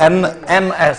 NMS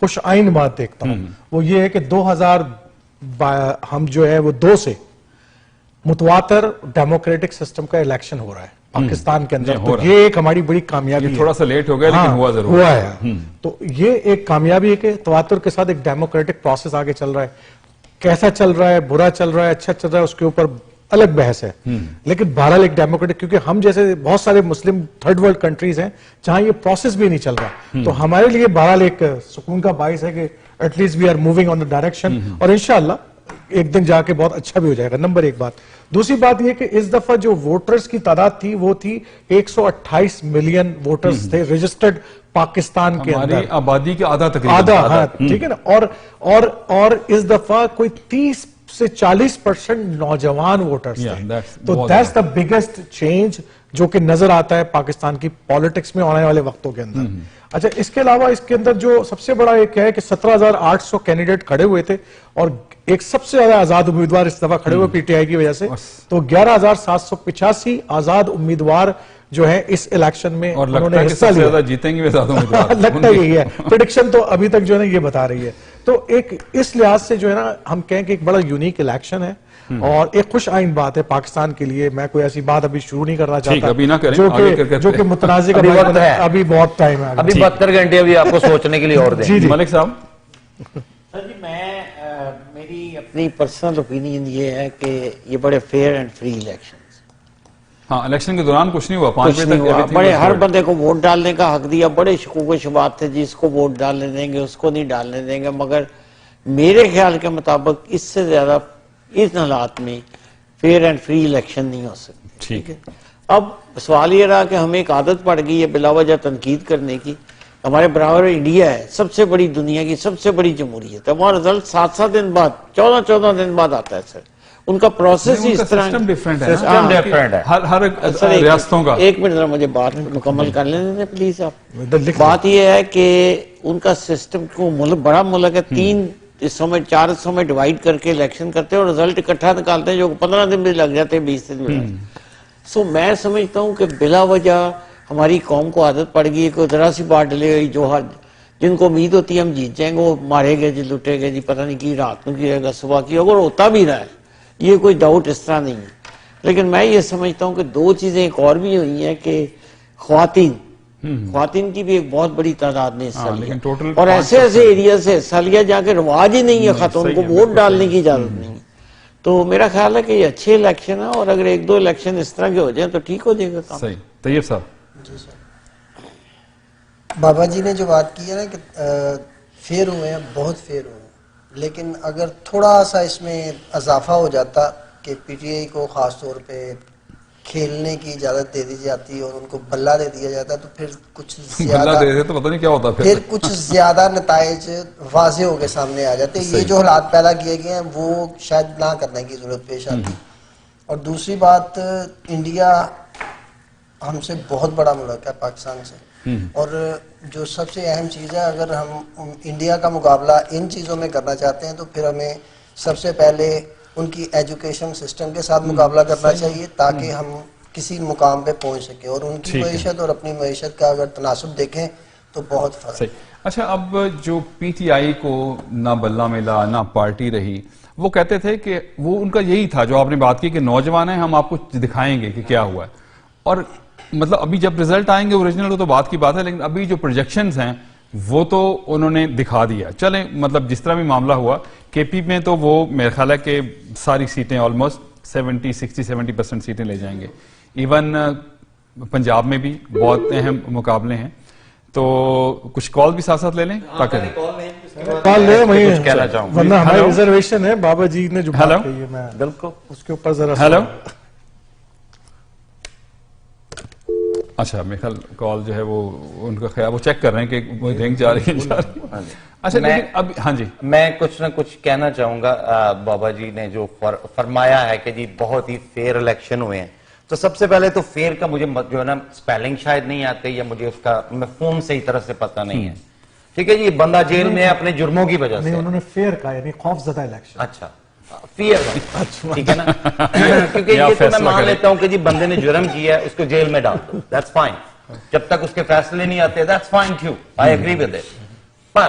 خوش آئین بات دیکھتا ہوں وہ یہ ہے کہ 2000 ہم جو ہے وہ 2 سے متواتر ڈیموکریٹک سسٹم کا الیکشن ہو رہا ہے پاکستان کے اندر. تو یہ ایک ہماری بڑی کامیابی ہے. تھوڑا سا لیٹ ہو گیا لیکن ہوا ضرور ہوا ہے. تو یہ ایک کامیابی ہے کہ تواتر کے ساتھ ایک ڈیموکریٹک پروسیس آگے چل رہا ہے. کیسا چل رہا ہے, برا چل رہا ہے, اچھا چل رہا ہے, اس کے اوپر الگ بحث ہے. لیکن بہرحال ایک ڈیموکریٹک, کیونکہ ہم جیسے بہت سارے مسلم تھرڈ ورلڈ کنٹریز ہیں جہاں یہ پروسیس بھی نہیں چل رہا, تو ہمارے لیے بہرحال ایک سکون کا باعث ہے کہ at least we are moving on the direction, اور انشاءاللہ ایک دن جا کے بہت اچھا بھی ہو جائے گا. نمبر 1 بات. دوسری بات یہ کہ اس دفعہ جو ووٹرز کی تعداد تھی وہ تھی 128 ملین ووٹرز تھے رجسٹرڈ پاکستان کے اندر. ہماری آبادی کے آدھا تقریباً. آدھا, ہاں ٹھیک ہے نا. اور اس دفعہ کوئی 30 سے 40% نوجوان ووٹرز تھے. تو دیٹس دا بگیسٹ چینج جو کہ نظر آتا ہے پاکستان کی پالیٹکس میں آنے والے وقتوں کے اندر. اچھا, اس کے علاوہ اس کے اندر جو سب سے بڑا ایک ہے کہ 17,800 کینڈیڈیٹ کھڑے ہوئے تھے اور ایک سب سے زیادہ آزاد امیدوار اس دفعہ کھڑے ہوئے پی ٹی آئی کی وجہ سے. تو 11,785 آزاد امیدوار جو ہے اس الیکشن میں انہوں نے حصہ لیا. زیادہ جیتیں گے زیادہ امیدوار. لگتا یہی ہے, پریڈکشن تو ابھی تک جو ہے نا یہ بتا رہی ہے. تو ایک اس لحاظ سے جو ہے نا ہم کہیں کہ ایک بڑا یونیک الیکشن ہے اور ایک خوش آئین بات ہے پاکستان کے لیے. میں کوئی ایسی بات ابھی شروع نہیں کرنا چاہتا جو کہ متنازع کا, ابھی بہت ٹائم ہے, ابھی 72 گھنٹے ابھی آپ کو سوچنے کے لیے اور دیں. ملک صاحب. سر جی, میری اپنی پرسنل اوپینین یہ ہے کہ یہ بڑے فیئر اینڈ فری الیکشن. ہاں, الیکشن کے دوران کچھ نہیں ہوا, 5 بجے تک بڑے ہر بندے کو ووٹ ڈالنے کا حق دیا. بڑے شکوک و شبہات تھے, جس کو ووٹ ڈالنے دیں گے اس کو نہیں ڈالنے دیں گے, مگر میرے خیال کے مطابق اس سے زیادہ اس حالات میں فیئر اینڈ فری الیکشن نہیں ہو سکتی. ٹھیک ہے. اب سوال یہ رہا کہ ہمیں ایک عادت پڑ گئی ہے بلا وجہ تنقید کرنے کی. ہمارے برابر انڈیا ہے, سب سے بڑی دنیا کی سب سے بڑی جمہوریت ہے, وہاں رزلٹ 7 دن بعد 14 دن بعد آتا ہے. سر ان کا پروسیس ہی اس طرح ہے, ہر ریاستوں کا. ایک منٹ ذرا مجھے بات مکمل کر لینے دیں پلیز آپ. بات یہ ہے کہ ان کا سسٹم کو بڑا ملک ہے, 3 حصوں میں 4 حصوں میں ڈیوائیڈ کر کے الیکشن کرتے ہیں اور رزلٹ اکٹھا نکالتے ہیں جو 15 دن بھی لگ جاتے ہیں, 20 دن بھی. سو میں سمجھتا ہوں کہ بلا وجہ ہماری قوم کو عادت پڑ گئی ہے کہ ذرا سی بات ڈلے گئی, جو جن کو امید ہوتی ہے ہم جیت جائیں گے وہ مارے گئے جی, لوٹے گئے جی, پتہ نہیں کی رات کو کی رہے گا صبح کی, اگر ہوتا بھی رہا ہے یہ کوئی ڈاؤٹ اس طرح نہیں ہے. لیکن میں یہ سمجھتا ہوں کہ 2 چیزیں ایک اور بھی ہوئی ہیں کہ خواتین کی بھی ایک بہت بڑی تعداد نے حصہ لیا, اور ایسے ایریا سے حصہ لیا جہاں کے رواج ہی نہیں ہے خاتون کو ووٹ ڈالنے کی اجازت نہیں ہے. تو میرا خیال ہے کہ یہ اچھے الیکشن ہے, اور اگر 1-2 الیکشن اس طرح کے ہو جائیں تو ٹھیک ہو جائے گا کام. صحیح. طیب صاحب. جی سر, بابا جی نے جو بات کی ہے نا کہ فیئر ہوئے ہیں, بہت فیئر ہوئے ہیں, لیکن اگر تھوڑا سا اس میں اضافہ ہو جاتا کہ پی ٹی آئی کو خاص طور پہ کھیلنے کی اجازت دے دی جاتی اور ان کو بلہ دے دیا جاتا تو پھر کچھ زیادہ تو پتہ نہیں کیا ہوتا, پھر کچھ زیادہ نتائج واضح ہو کے سامنے آ جاتے. یہ جو حالات پیدا کیے گئے ہیں وہ شاید نہ کرنے کی ضرورت پیش آتی. اور دوسری بات, انڈیا ہم سے بہت بڑا ملک ہے پاکستان سے, اور جو سب سے اہم چیز ہے اگر ہم انڈیا کا مقابلہ ان چیزوں میں کرنا چاہتے ہیں تو پھر ہمیں سب سے پہلے ان کی ایجوکیشن سسٹم کے ساتھ مقابلہ کرنا چاہیے تاکہ ہم کسی مقام پہ پہنچ سکیں, اور ان کی معیشت اور اپنی معیشت کا اگر تناسب دیکھیں تو بہت فرق ہے. اچھا, اب جو پی ٹی آئی کو نہ بلہ ملا نہ پارٹی رہی, وہ کہتے تھے کہ وہ ان کا یہی تھا جو آپ نے بات کی کہ نوجوان ہیں, ہم آپ کو دکھائیں گے کہ کیا ہوا ہے. اور مطلب ابھی جب ریزلٹ آئیں گے اوریجنل تو بات کی بات ہے, لیکن ابھی جو پروجیکشنز ہیں وہ تو انہوں نے دکھا دیا. چلیں, مطلب جس طرح بھی معاملہ ہوا, کے پی میں تو وہ میرے خیال ہے کہ ساری سیٹیں آلموسٹ 60-70% سیٹیں لے جائیں گے. ایون پنجاب میں بھی بہت اہم مقابلے ہیں. تو کچھ کال بھی ساتھ ساتھ لے لیں تاکہ کال لیں, کچھ کہنا چاہوں ورنہ ہماری ریزرویشن ہے. بابا جی نے جو بات کہی ہے میں بالکل اس کے اوپر ذرا. ہیلو. اچھا, میرے خیال کال جو ہے وہ ان کا خیال وہ چیک کر رہے ہیں کہ وہ رینگ جا رہی ہے. اچھا, لیکن اب ہاں جی, میں کچھ نہ کچھ کہنا چاہوں گا. بابا جی نے جو فرمایا ہے کہ جی بہت ہی فیئر الیکشن ہوئے ہیں, تو سب سے پہلے تو فیئر کا مجھے جو ہے نا سپیلنگ شاید نہیں آتے یا مجھے اس کا مفہوم صحیح طرح سے پتہ نہیں ہے. ٹھیک ہے جی, بندہ جیل میں اپنے جرموں کی وجہ سے. انہوں نے فیئر کہا یعنی خوف زدہ الیکشن. اچھا, فیئر, ٹھیک ہے نا, کیونکہ یہ تو میں مان لیتا ہوں کہ جی بندے نے جرم کیا ہے اس کو جیل میں ڈال دو, دیٹس فائن. جب تک اس کے فیصلے نہیں آتے that's fine too, I agree with it. پر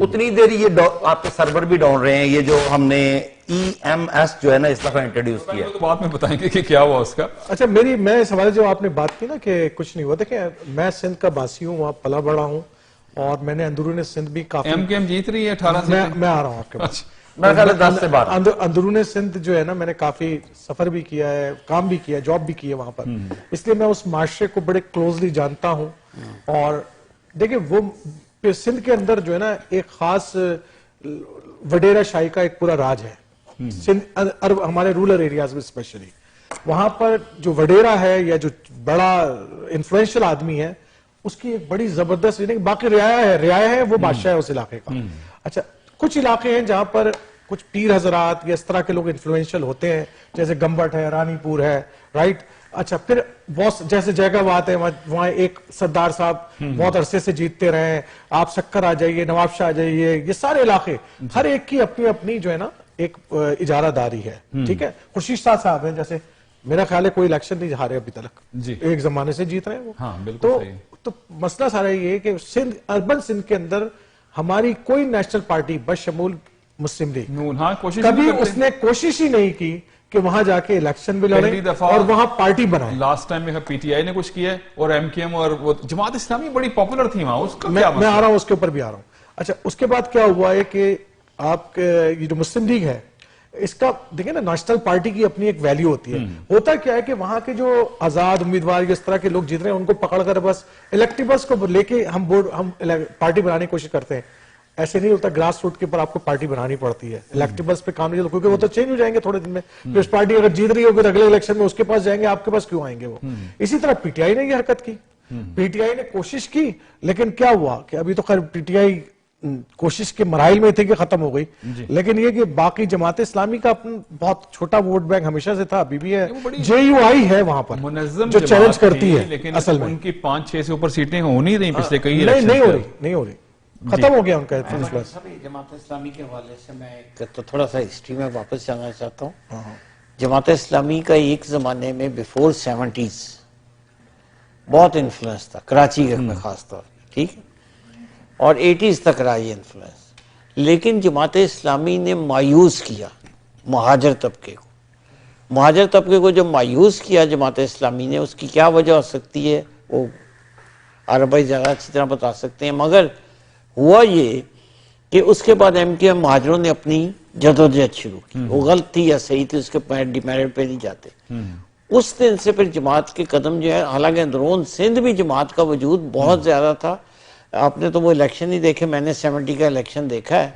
اتنی دیر یہ آپ کے سرور بھی ڈاؤن رہے ہیں. یہ جو ہم نے EMS جو ہے نا اس دفعہ انٹروڈیوس کیا, بعد میں بتائیں گے کہ کیا ہوا اس کا. اچھا میں سوال جو آپ نے بات کی نا کہ کچھ نہیں ہوا, دیکھیں میں سندھ کا باسی ہوں, وہاں پلا بڑا ہوں, اور میں نے اندرون سندھ بھی کافی MKM جیت رہی ہے 18 سے. میں آ رہا ہوں آپ کے پاس. میرا خیال ہے 10 سے 12. اندرون سندھ جو ہے نا میں نے کافی سفر بھی کیا ہے, کام بھی کیا, جاب بھی کی ہے وہاں پر, اس لیے میں اس معاشرے کو بڑے کلوزلی جانتا ہوں. اور دیکھیں وہ سندھ کے اندر جو ہے نا ایک خاص وڈیرا شاہی کا ایک پورا راج ہے. ہمارے رورل ایریاز میں اسپیشلی وہاں پر جو وڈیرا ہے یا جو بڑا انفلوئنشل آدمی ہے اس کی ایک بڑی زبردست, باقی رعایا ہے وہ بادشاہ ہے اس علاقے کا. اچھا کچھ علاقے ہیں جہاں پر کچھ پیر حضرات یا اس طرح کے لوگ انفلوئنشل ہوتے ہیں, جیسے گمبٹ ہے, رانی پور ہے, رائٹ. اچھا پھر بہت جیسے جیگہ بات ہے وہاں ایک سردار صاحب بہت عرصے سے جیتتے رہے, آپ سکر آ جائیے, نواب شاہ آ جائیے, یہ سارے علاقے ہر ایک کی اپنی اپنی جو ہے نا ایک اجارہ داری ہے. ٹھیک ہے, خورشید شاہ صاحب ہیں جیسے, میرا خیال ہے کوئی الیکشن نہیں ہارے ابھی تک, ایک زمانے سے جیت رہے ہیں وہ. ہاں بالکل. تو مسئلہ سارا یہ ہے کہ اربن سندھ کے اندر ہماری کوئی نیشنل پارٹی بشمول مسلم لیگ کبھی اس نے کوشش ہی نہیں کی کہ وہاں جا کے الیکشن بھی لڑے اور وہاں پارٹی بنائے. لاسٹ ٹائم میں PTI نے کچھ کیا ہے, اور MKM اور وہ جماعت اسلامی بڑی پاپولر تھی وہاں, اس کا کیا میں آ رہا ہوں اس کے اوپر بھی آ رہا ہوں. اچھا اس کے بعد کیا ہوا ہے کہ آپ یہ جو مسلم لیگ ہے اس کا دیکھیں نا, نیشنل پارٹی کی اپنی ایک ویلیو ہوتی ہے. ہوتا کیا ہے کہ وہاں کے جو آزاد امیدوار اس طرح کے لوگ جیت رہے ہیں ان کو پکڑ کر بس الیکٹیبلز کو لے کے ہم پارٹی بنانے کی کوشش کرتے ہیں. ایسے نہیں ہوتا, گراس روٹ کے اوپر آپ کو پارٹی بنانی پڑتی ہے. الیکٹیبلز پہ کام نہیں ہوتا کیونکہ وہ تو چینج ہو جائیں گے تھوڑے دن میں. پھر اس پارٹی اگر جیت رہی ہوگی تو اگلے الیکشن میں اس کے پاس جائیں گے, آپ کے پاس کیوں آئیں گے وہ. اسی طرح PTI نے یہ حرکت کی, PTI نے کوشش کی, لیکن کیا ہوا کہ ابھی تو خیر PTI کوشش کے مراحل میں تھے کہ ختم ہو گئی, لیکن یہ کہ باقی جماعت اسلامی کا اپنا بہت چھوٹا ووٹ بینک ہمیشہ سے تھا, ابھی بھی ہے. JUI ہے وہاں پر جو چیلنج کرتی ہے, اصل میں ان کی 5-6 سے اوپر سیٹیں ہو نہیں رہی پچھلے کئی الیکشن. نہیں ہو رہی, ختم ہو گیا ان کا. جماعت اسلامی کے حوالے سے میں تو تھوڑا سا ہسٹری میں واپس جانا چاہتا ہوں. جماعت اسلامی کا ایک زمانے میں بیفور 70s بہت انفلوئنس تھا کراچی میں خاص طور پہ, ٹھیک ہے, اور 80s تک رہا یہ انفلوئنس. لیکن جماعت اسلامی نے مایوس کیا مہاجر طبقے کو. مہاجر طبقے کو جب مایوس کیا جماعت اسلامی نے, اس کی کیا وجہ ہو سکتی ہے وہ عرب بھائی زیادہ اچھی طرح بتا سکتے ہیں, مگر ہوا یہ کہ اس کے بعد MKM مہاجروں نے اپنی جدوجہد شروع کی. وہ غلط تھی یا صحیح تھی اس کے ڈیمیرٹ پہ نہیں جاتے. اس دن سے پھر جماعت کے قدم جو ہے, حالانکہ اندرون سندھ بھی جماعت کا وجود بہت زیادہ تھا. آپ نے تو وہ الیکشن ہی دیکھے, میں نے 70 کا الیکشن دیکھا ہے.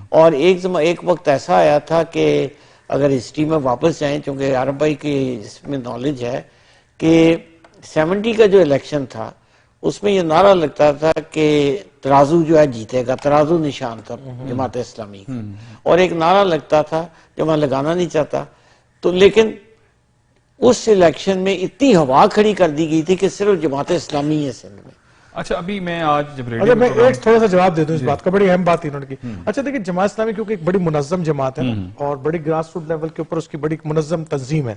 اور ایک وقت ایسا آیا تھا کہ اگر ہسٹری میں واپس جائیں, چونکہ عرب بھائی کی اس میں نالج ہے, کہ 70 کا جو الیکشن تھا اس میں یہ نعرہ لگتا تھا کہ ترازو جو ہے جیتے گا, ترازو نشان تھا جماعت اسلامی کا. اور ایک نعرہ لگتا تھا جو میں لگانا نہیں چاہتا تو, لیکن اس الیکشن میں اتنی ہوا کھڑی کر دی گئی تھی کہ صرف جماعت اسلامی ہے سندھ میں. اچھا ابھی میں آج جب ریڈیو میں ایک تھوڑا سا جواب دے دوں اس بات کا, بڑی اہم بات انہوں نے کی. اچھا دیکھیں جماعت اسلامی کیونکہ ایک بڑی منظم جماعت ہے اور بڑی گراس روٹ لیول کے اوپر اس کی بڑی منظم تنظیم ہے,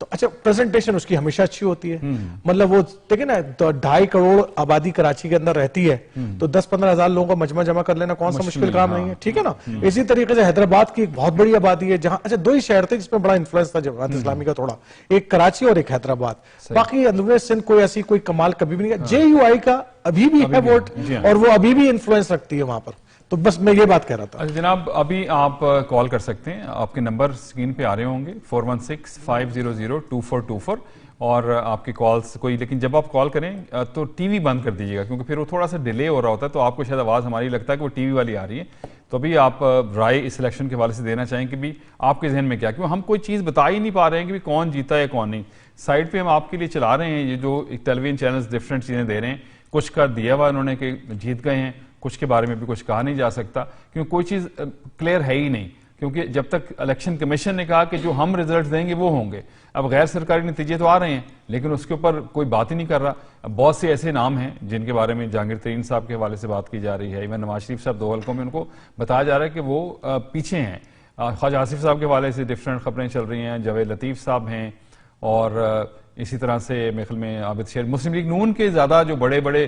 تو اچھا پریزنٹیشن اس کی ہمیشہ اچھی ہوتی ہے. مطلب وہ دیکھیں نا 2.5 کروڑ آبادی کراچی کے اندر رہتی ہے, تو 10-15 ہزار لوگوں کا مجمع جمع کر لینا کون سا مشکل کام نہیں ہے, ٹھیک ہے نا. اسی طریقے سے حیدرآباد کی ایک بہت بڑی آبادی ہے جہاں, اچھا 2 ہی شہر تھے جس میں بڑا انفلوئنس تھا جماعت اسلامی کا تھوڑا, ایک کراچی اور ایک حیدرآباد. باقی اندرون سندھ کوئی ایسی کوئی کمال کبھی بھی نہیں. JUI کا ابھی بھی ہے ووٹ اور وہ ابھی بھی انفلوئنس رکھتی ہے وہاں پر. تو بس میں یہ بات کہہ رہا تھا. جناب ابھی آپ کال کر سکتے ہیں, آپ کے نمبر سکرین پہ آ رہے ہوں گے 416-500-2424, اور آپ کی کالز کوئی, لیکن جب آپ کال کریں تو ٹی وی بند کر دیجیے گا کیونکہ پھر وہ تھوڑا سا ڈیلے ہو رہا ہوتا ہے, تو آپ کو شاید آواز ہماری لگتا ہے کہ وہ ٹی وی والی آ رہی ہے. تو ابھی آپ رائے اس الیکشن کے حوالے سے دینا چاہیں کہ بھی آپ کے ذہن میں کیا, کیوں ہم کوئی چیز بتا ہی نہیں پا رہے ہیں کہ بھی کون جیتا ہے کون نہیں. سائٹ پہ ہم آپ کے لیے چلا رہے ہیں, یہ جو ٹیلی ویژن چینلز ڈفرینٹ چیزیں دے رہے ہیں, کچھ کا دیا ہوا انہوں نے کہ جیت گئے ہیں, کچھ کے بارے میں بھی کچھ کہا نہیں جا سکتا کیونکہ کوئی چیز کلیئر ہے ہی نہیں, کیونکہ جب تک الیکشن کمیشن نے کہا کہ جو ہم ریزلٹ دیں گے وہ ہوں گے. اب غیر سرکاری نتیجے تو آ رہے ہیں لیکن اس کے اوپر کوئی بات ہی نہیں کر رہا. بہت سے ایسے نام ہیں جن کے بارے میں جہانگیر ترین صاحب کے حوالے سے بات کی جا رہی ہے, ایون نواز شریف صاحب 2 حلقوں میں ان کو بتایا جا رہا ہے کہ وہ پیچھے ہیں. خواجہ آصف صاحب کے حوالے سے ڈفرینٹ خبریں چل رہی ہیں, جاوید لطیف صاحب ہیں, اور اسی طرح سے میرے خیال میں عابد شیر. مسلم لیگ نون کے زیادہ جو بڑے بڑے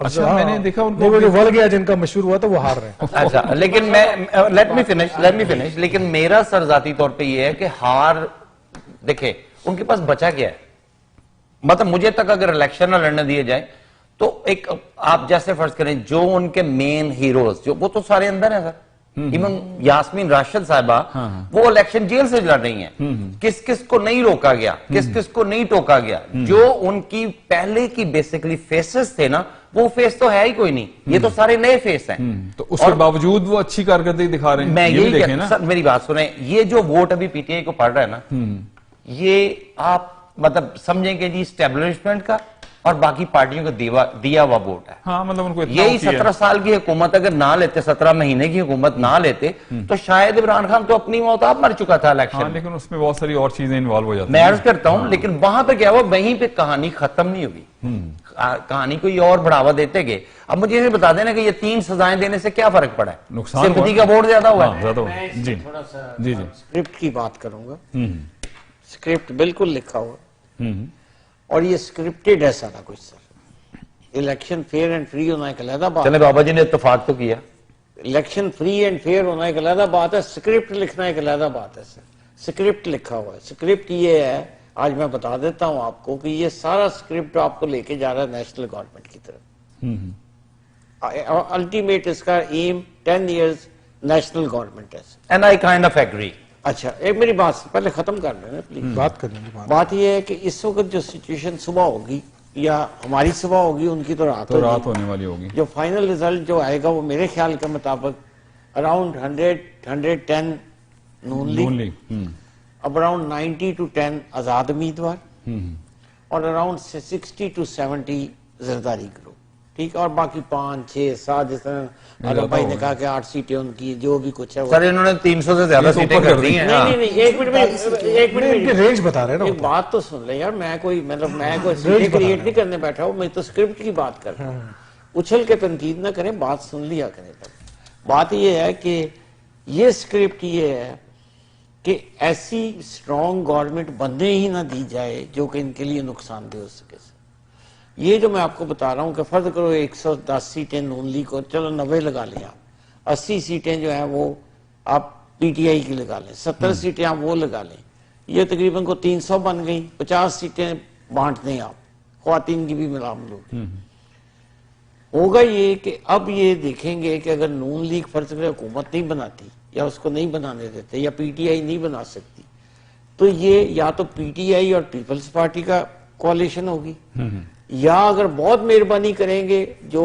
اچھا میں نے دیکھا ان وہ کو جو ول گیا جن کا مشہور ہوا تھا وہ ہار رہے ہیں. اچھا لیکن میں لیٹ می فنش لیکن میرا سر ذاتی طور پہ یہ ہے کہ ہار دیکھیں ان کے پاس بچا کیا ہے. مطلب مجھے تک اگر الیکشن نہ لڑنے دیے جائیں تو ایک آپ جیسے فرض کریں جو ان کے مین ہیروز جو وہ تو سارے اندر ہیں سر. ایون یاسمین راشد صاحبہ وہ الیکشن جیل سے لڑ رہی ہیں. کس کس کو نہیں روکا گیا, کس کس کو نہیں ٹوکا گیا. جو ان کی پہلے کی بیسیکلی فیسز تھے نا وہ فیس تو ہے ہی کوئی نہیں, یہ تو سارے نئے فیس ہیں. تو اس کے باوجود وہ اچھی کارکردگی دکھا رہے ہیں. میں یہی دیکھیں نا سر میری بات سنیں, یہ جو ووٹ ابھی پی ٹی آئی کو پڑ رہا ہے نا یہ آپ مطلب سمجھیں کہ جی اسٹیبلشمنٹ کا اور باقی پارٹیوں کا دیا ہوا ووٹ ہے. ہاں مطلب ان کو اتنا یہی 17 سال کی حکومت اگر نہ لیتے, 17 مہینے کی حکومت نہ لیتے تو شاید عمران خان تو اپنی موت آپ مر چکا تھا الیکشن. لیکن اس میں بہت ساری اور چیزیں انوالو ہو جاتی میں عرض کرتا ہوں لیکن وہاں پہ کیا ہوا, وہیں پہ کہانی ختم نہیں ہوگی, کہانی کو یہ اور بڑھاوا دیتے گئے. اب مجھے یہ بتا دینا کہ یہ 3 سزائیں دینے سے کیا فرق پڑا ہے, نقصان سمپتی کا ووٹ زیادہ ہوا ہے. جی تھوڑا سا جی جی اسکرپٹ کی بات کروں گا. اسکرپٹ بالکل لکھا ہوا اور یہ اسکرپٹڈ ہے سارا کچھ سر. الیکشن فیئر اینڈ فری ہونا ایک علیحدہ بات, چلے بابا جی نے اتفاق تو کیا. الیکشن فری اینڈ فیئر ہونا ایک علیحدہ بات ہے, اسکرپٹ لکھنا ایک علیحدہ بات ہے سر. اسکرپٹ لکھا ہوا ہے. اسکرپٹ یہ ہے, آج میں بتا دیتا ہوں آپ کو کہ یہ سارا اسکرپٹ آپ کو لے کے جا رہا ہے نیشنل گورنمنٹ کی طرف. الٹیمیٹ اس کا ایم 10 ایئرز نیشنل گورنمنٹ ہے. And I kind of agree. اچھا ایک میری بات پہلے ختم کر لیں پلیز. بات کریں گے. بات یہ ہے کہ اس وقت جو سچویشن صبح ہوگی یا ہماری صبح ہوگی ان کی تو رات ہونے والی ہوگی. جو فائنل ریزلٹ جو آئے گا وہ میرے خیال کے مطابق اراؤنڈ 110 نون لیگ, اب اراؤنڈ 90 to 10 آزاد امیدوار اور اراؤنڈ 60 to 70 زرداری گروپ. ٹھیک, اور باقی 5 6 7 جس طرح عالم بھائی نے کہا کہ 8 سیٹیں ان کی جو بھی کچھ ہے سر انہوں نے 300 سے زیادہ سیٹیں کر دی ہیں. نہیں ایک منٹ رینج بتا رہے ہیں ایک بات تو سن لیں یار. میں کوئی سیٹیں کریٹ نہیں کرنے بیٹھا ہوں, میں تو اسکرپٹ کی بات کر رہا ہوں. اچھل کے تنقید نہ کریں, بات سن لیا کریں. بات یہ ہے کہ یہ اسکرپٹ یہ ہے کہ ایسی اسٹرانگ گورنمنٹ بننے ہی نہ دی جائے جو کہ ان کے لیے نقصان دہ ہو سکے. یہ جو میں آپ کو بتا رہا ہوں کہ فرض کرو 110 سیٹیں نون لیگ کو, چلو 90 لگا لیں آپ, 80 سیٹیں جو ہیں وہ آپ پی ٹی آئی کی لگا لیں, 70 سیٹیں آپ وہ لگا لیں, یہ تقریباً کو 300 بن گئی. 50 سیٹیں بانٹ دیں آپ, خواتین کی بھی ملام لوگ. ہوگا یہ کہ اب یہ دیکھیں گے کہ اگر نون لیگ فرض کرے حکومت نہیں بناتی یا اس کو نہیں بنانے دیتے یا پی ٹی آئی نہیں بنا سکتی تو یہ یا تو پی ٹی آئی اور پیپلز پارٹی کا کوalition ہوگی, یا اگر بہت مہربانی کریں گے جو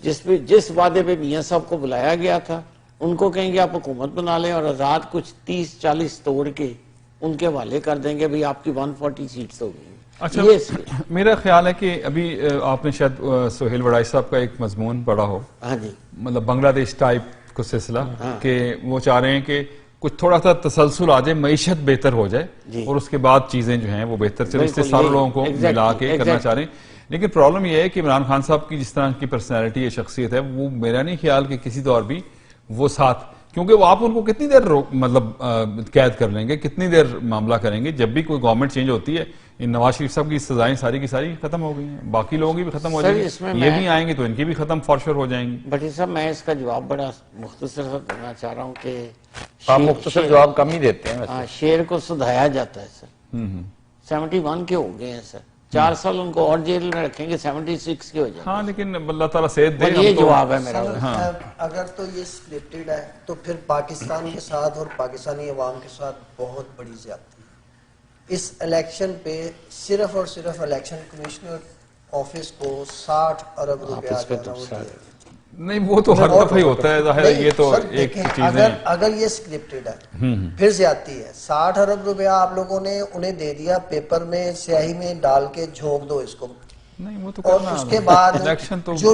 جس وعدے پہ میاں صاحب کو بلایا گیا تھا ان کو کہیں گے آپ حکومت بنا لیں اور آزاد کچھ 30-40 توڑ کے ان کے حوالے کر دیں گے بھئی آپ کی 140 سیٹس ہو گئی. اچھا میرا خیال ہے کہ ابھی آپ نے شاید سہیل وڑائی صاحب کا ایک مضمون پڑھا ہو, ہاں جی, مطلب بنگلہ دیش ٹائپ کو سلسلہ, کہ وہ چاہ رہے ہیں کہ کچھ تھوڑا سا تسلسل آ جائے, معیشت بہتر ہو جائے اور اس کے بعد چیزیں جو ہیں وہ بہتر چلے, اس سے سارے لوگوں کو ملا کے کرنا چاہ رہے ہیں. لیکن پرابلم یہ ہے کہ عمران خان صاحب کی جس طرح کی پرسنالٹی ہے, شخصیت ہے, وہ میرا نہیں خیال کہ کسی دور بھی وہ ساتھ, کیونکہ وہ آپ ان کو کتنی دیر مطلب قید کر لیں گے, کتنی دیر معاملہ کریں گے. جب بھی کوئی گورنمنٹ چینج ہوتی ہے, ان نواز شریف صاحب کی سزائیں ساری کی ساری ختم ہو گئی ہیں, باقی لوگوں کی بھی ختم ہو جائیں گی, یہ بھی آئیں گے تو ان کی بھی ختم فار شور ہو جائیں گی. بٹ صاحب میں اس کا جواب بڑا مختصر سا دینا چاہ رہا ہوں کہ آپ مختصر جواب کم ہی دیتے ہیں. شیر کو سدھایا جاتا ہے سر. 71 کے ہو گئے ہیں سر, 4 سال ان کو اور جیل میں رکھیں گے, 76 کے ہو جائیں. ہاں لیکن اللہ تعالیٰ صحت دے. یہ جواب ہے میرا. اگر تو یہ اسکرپٹڈ ہے تو پھر پاکستان کے ساتھ اور پاکستانی عوام کے ساتھ بہت بڑی زیادتی. اس الیکشن پہ صرف اور صرف الیکشن کمشنر آفس کو 60 ارب روپیہ نہیں, وہ تو ہر دفعہ ہی ہوتا ہے, ظاہر ہے یہ تو ایک چیز ہے. اگر یہ اسکرپٹڈ ہے پھر زیادتی ہے. 60 ارب روپیہ آپ لوگوں نے انہیں دے دیا, پیپر میں سیاہی میں ڈال کے جھونک دو اس کو, اور اس کے بعد جو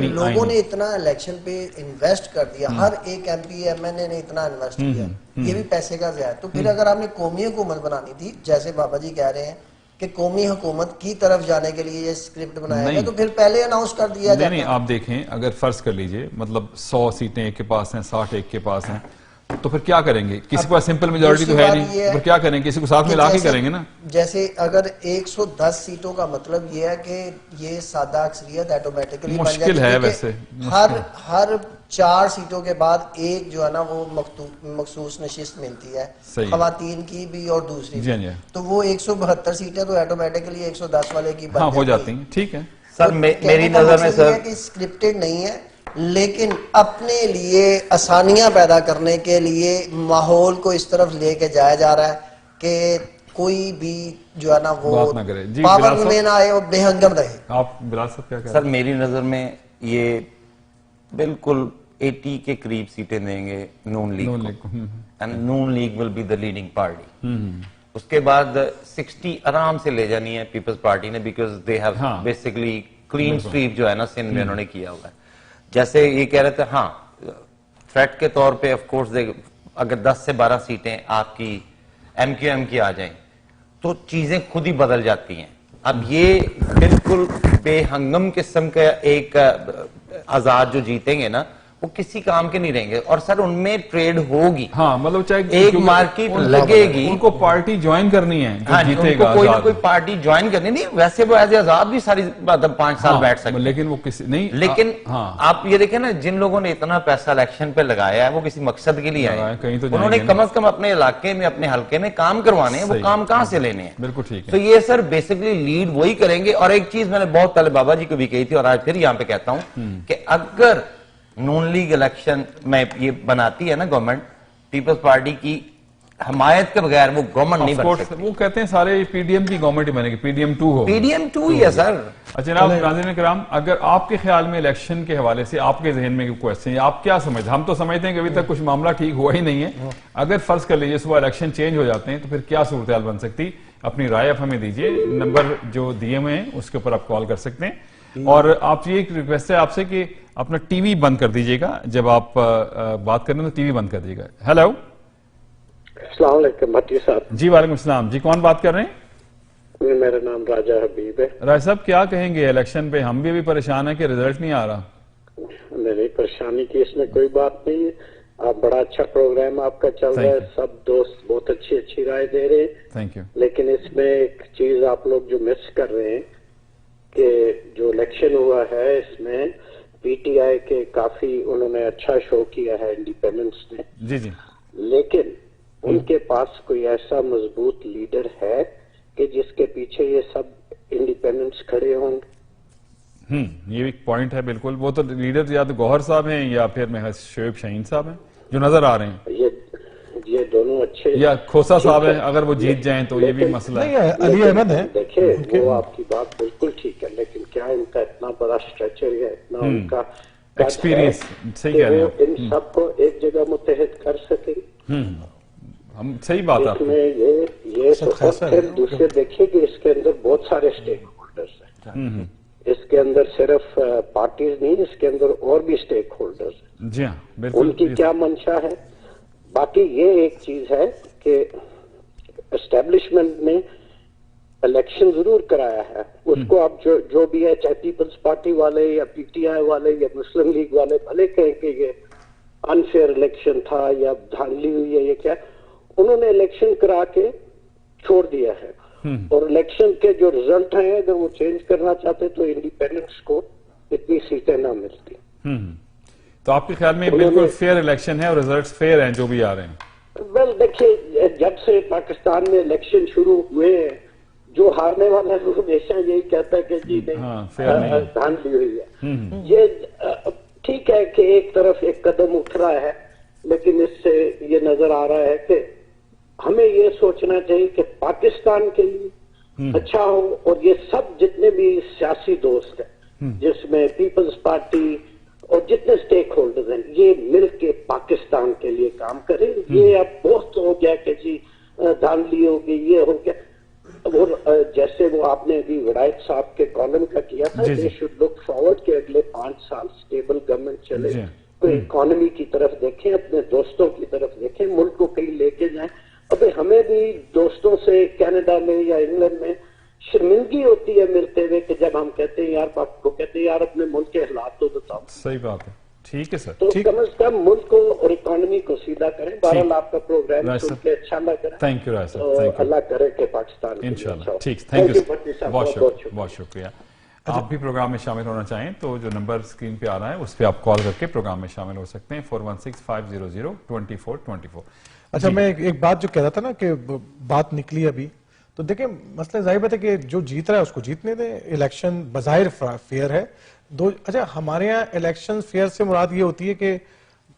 لوگوں نے اتنا الیکشن پہ انویسٹ کر دیا, ہر ایک ایم پی ایم این اے نے اتنا انویسٹ کیا, یہ بھی پیسے کا ضیاع. تو پھر اگر آپ نے قومی حکومت بنانی تھی, جیسے بابا جی کہہ رہے ہیں کہ قومی حکومت کی طرف جانے کے لیے یہ اسکرپٹ بنایا گیا, تو پھر پہلے اناؤنس کر دیا جاتا. نہیں, آپ دیکھیں اگر فرض کر لیجئے مطلب 100 سیٹیں ایک کے پاس ہیں, 60 ایک کے پاس ہیں, تو پھر کیا کریں گے؟ کسی کو سمپل میجورٹی تو ہے نہیں، پھر کیا کریں گے؟ کسی کو ساتھ میں لا کے کریں گے نا. جیسے اگر 110 سیٹوں کا مطلب یہ ہے کہ یہ سادہ اکثریت ایٹومیٹکلی بن جائے گی، ہے ویسے ہر 4 سیٹوں کے بعد ایک جو ہے نا وہ مخصوص نشست ملتی ہے خواتین کی بھی اور دوسری بھی، تو وہ 172 سیٹیں تو ایٹومیٹکلی 110 والے کی ہو جاتی ہیں. ٹھیک ہے سر، میری نظر میں سر کہ اسکرپٹڈ نہیں ہے، لیکن اپنے لیے آسانیاں پیدا کرنے کے لیے ماحول کو اس طرف لے کے جایا جا رہا ہے کہ کوئی بھی جو ہے نا وہ پاور میں نہ آئے اور بے ہنگم رہے. آپ بلال صاحب کیا کہہ رہے ہیں؟ سر میری نظر میں یہ بالکل 80 کے قریب سیٹیں دیں گے نون لیگ کو، and Noon League will be the leading party. اس کے بعد 60 آرام سے لے جانی ہے پیپلز پارٹی نے، because they have basically clean sweep جو ہے نا سندھ میں انہوں نے کیا ہوا ہے. جیسے یہ کہہ رہے تھے ہاں تھریٹ کے طور پہ آف کورس اگر 10 سے 12 سیٹیں آپ کی ایم کیو ایم کی آ جائیں تو چیزیں خود ہی بدل جاتی ہیں. اب یہ بالکل بے ہنگم قسم کا ایک آزاد جو جیتیں گے نا وہ کسی کام کے نہیں رہیں گے، اور سر ان میں ٹریڈ ہوگی. ہاں مطلب چاہے ایک مارکیٹ لگے گی، ان کو پارٹی جوائن کرنی ہے، ہاں ان کو کوئی نہ کوئی پارٹی جوائن کرنی. نہیں ویسے وہ ایز آزاد بھی ساری 5 سال بیٹھ سکتے، لیکن وہ کسی نہیں. لیکن آپ یہ دیکھیں نا جن لوگوں نے اتنا پیسہ الیکشن پہ لگایا ہے وہ کسی مقصد کے لیے آئے، انہوں نے کم از کم اپنے علاقے میں اپنے حلقے میں کام کروانے ہیں، وہ کام کہاں سے لینے ہیں؟ بالکل ٹھیک ہے. تو یہ سر بیسیکلی لیڈ وہی کریں گے. اور ایک چیز میں نے بہت پہلے بابا جی کو بھی کہی تھی اور آج پھر یہاں پہ کہتا ہوں کہ اگر نون لیگ الیکشن میں یہ بناتی ہے نا گورنمنٹ، پیپلز پارٹی کی حمایت کے بغیر وہ گورنمنٹ نہیں بن سکتی. وہ کہتے ہیں سارے پی ڈی ایم کی گورنمنٹ ہی بنے گی، پی ڈی ایم 2 ہو. پی ڈی ایم 2 ہی ہے سر. جناب ناظرین کرام، اگر آپ کے خیال میں الیکشن کے حوالے سے آپ کے ذہن میں کوئی کوشچن ہے، آپ کیا سمجھتے ہیں؟ ہم تو سمجھتے ہیں کہ ابھی تک کچھ معاملہ ٹھیک ہوا ہی نہیں ہے. اگر فرض کر لیجیے صبح الیکشن چینج ہو جاتے ہیں تو پھر کیا صورتحال بن سکتی؟ اپنی رائے آپ ہمیں دیجیے، نمبر جو دیے ہوئے ہیں اس کے اوپر آپ کال کر سکتے ہیں. اور آپ یہ ایک ریکویسٹ ہے آپ سے کہ اپنا ٹی وی بند کر دیجیے گا، جب آپ بات کریں تو ٹی وی بند کر دیجیے گا. ہیلو، السلام علیکم بھٹی صاحب. جی وعلیکم السلام. جی کون بات کر رہے ہیں؟ میرا نام راجہ حبیب ہے. راجہ صاحب کیا کہیں گے الیکشن پہ؟ ہم بھی ابھی پریشان ہیں کہ رزلٹ نہیں آ رہا. نہیں، پریشانی کی اس میں کوئی بات نہیں ہے. آپ بڑا اچھا پروگرام آپ کا چل رہا ہے، سب دوست بہت اچھی رائے دے رہے ہیں. Thank you. لیکن اس میں ایک چیز آپ لوگ جو مس کر رہے ہیں کہ جو الیکشن ہوا ہے اس میں پی ٹی آئی کے کافی انہوں نے اچھا شو کیا ہے انڈیپینڈنس نے. جی جی. بھی ان کے پاس کوئی ایسا مضبوط لیڈر ہے کہ جس کے پیچھے یہ سب انڈیپینڈنس کھڑے ہوں گے؟ یہ ایک پوائنٹ ہے بالکل. وہ تو لیڈر یا تو گوہر صاحب ہیں یا پھر شعیب شاہین صاحب ہیں جو نظر آ رہے ہیں. یہ دونوں اچھے، یا کھوسا صاحب ہیں اگر وہ جیت جائیں تو یہ بھی مسئلہ ہے. علی احمد ہے. دیکھیں وہ آپ کی بات بالکل ٹھیک ہے، لیکن کیا ان کا اتنا بڑا اسٹرکچر ہے، اتنا ان کا ایکسپیرینس، صحیح کہہ رہے ہیں، ان سب کو ایک جگہ متحد کر سکیں؟ ہم صحیح بات آپ اس میں یہ تو پھر دوسرے دیکھیں کہ اس کے اندر بہت سارے اسٹیک ہولڈرز ہیں. اس کے اندر صرف پارٹیز نہیں، اس کے اندر اور بھی اسٹیک ہولڈرز ہیں. جی ہاں بالکل. ان کی کیا منشا ہے؟ باقی یہ ایک چیز ہے کہ اسٹیبلشمنٹ نے الیکشن ضرور کرایا ہے، اس کو اب جو بھی ہے چاہے پیپلز پارٹی والے یا پی ٹی آئی والے یا مسلم لیگ والے بھلے کہیں کہ یہ انفیئر الیکشن تھا یا دھاندلی ہوئی ہے، یہ کیا انہوں نے الیکشن کرا کے چھوڑ دیا ہے. اور الیکشن کے جو رزلٹ ہیں اگر وہ چینج کرنا چاہتے تو انڈیپینڈنس کو اتنی سیٹیں نہ ملتی. تو آپ کے خیال میں بالکل فیئر الیکشن ہے اور ریزلٹس فیئر ہیں جو بھی آ رہے ہیں؟ ویل دیکھیے، جب سے پاکستان میں الیکشن شروع ہوئے ہیں جو ہارنے والا وہ ہمیشہ یہی کہتا ہے کہ جی دھاندلی ہوئی ہے. یہ ٹھیک ہے کہ ایک طرف ایک قدم اٹھ رہا ہے، لیکن اس سے یہ نظر آ رہا ہے کہ ہمیں یہ سوچنا چاہیے کہ پاکستان کے لیے اچھا ہو، اور یہ سب جتنے بھی سیاسی دوست ہیں جس میں پیپلز پارٹی اور جتنے سٹیک ہولڈرز ہیں یہ مل کے پاکستان کے لیے کام کریں. یہ اب بہت ہو گیا کہ جی دھاندلی ہو گئی، یہ ہو گیا. اور جیسے وہ آپ نے ابھی وڑائٹ صاحب کے کالم کا کیا تھا، دے شوڈ لک فارورڈ کہ اگلے 5 سال سٹیبل گورنمنٹ چلے، کوئی اکانومی کی طرف دیکھیں، اپنے دوستوں کی طرف دیکھیں، ملک کو کہیں لے کے جائیں. ابھی ہمیں بھی دوستوں سے کینیڈا میں یا انگلینڈ میں شرمندگی ہوتی ہے ملتے ہوئے کہ جب ہم کہتے ہیں یار آپ کو کہتے ہیں یار اپنے ملک کے حالات تو بتاؤ. صحیح بات ہے. ٹھیک ہے سر. تو کم از کم ملک کو اور اکانومی کو سیدھا کریں. بہرحال آپ کا پروگرام سن کے اچھا لگ رہا ہے. تھینک یو رائے صاحب, تو تھینک یو. اللہ کرے کہ پاکستان انشاءاللہ. ٹھیک, تھینک یو, بہت شکریہ. آپ بھی پروگرام میں شامل ہونا چاہیں تو جو نمبر اسکرین پہ آ رہا ہے اس پہ آپ کال کر کے پروگرام میں شامل ہو سکتے ہیں, 416-500-2424. اچھا میں ایک بات جو کہہ رہا تھا نا کہ بات نکلی ابھی, تو دیکھیں مسئلہ ظاہر بات ہے کہ جو جیت رہا ہے اس کو جیتنے دیں. الیکشن بظاہر فیئر ہے. اچھا ہمارے یہاں الیکشن فیئر سے مراد یہ ہوتی ہے کہ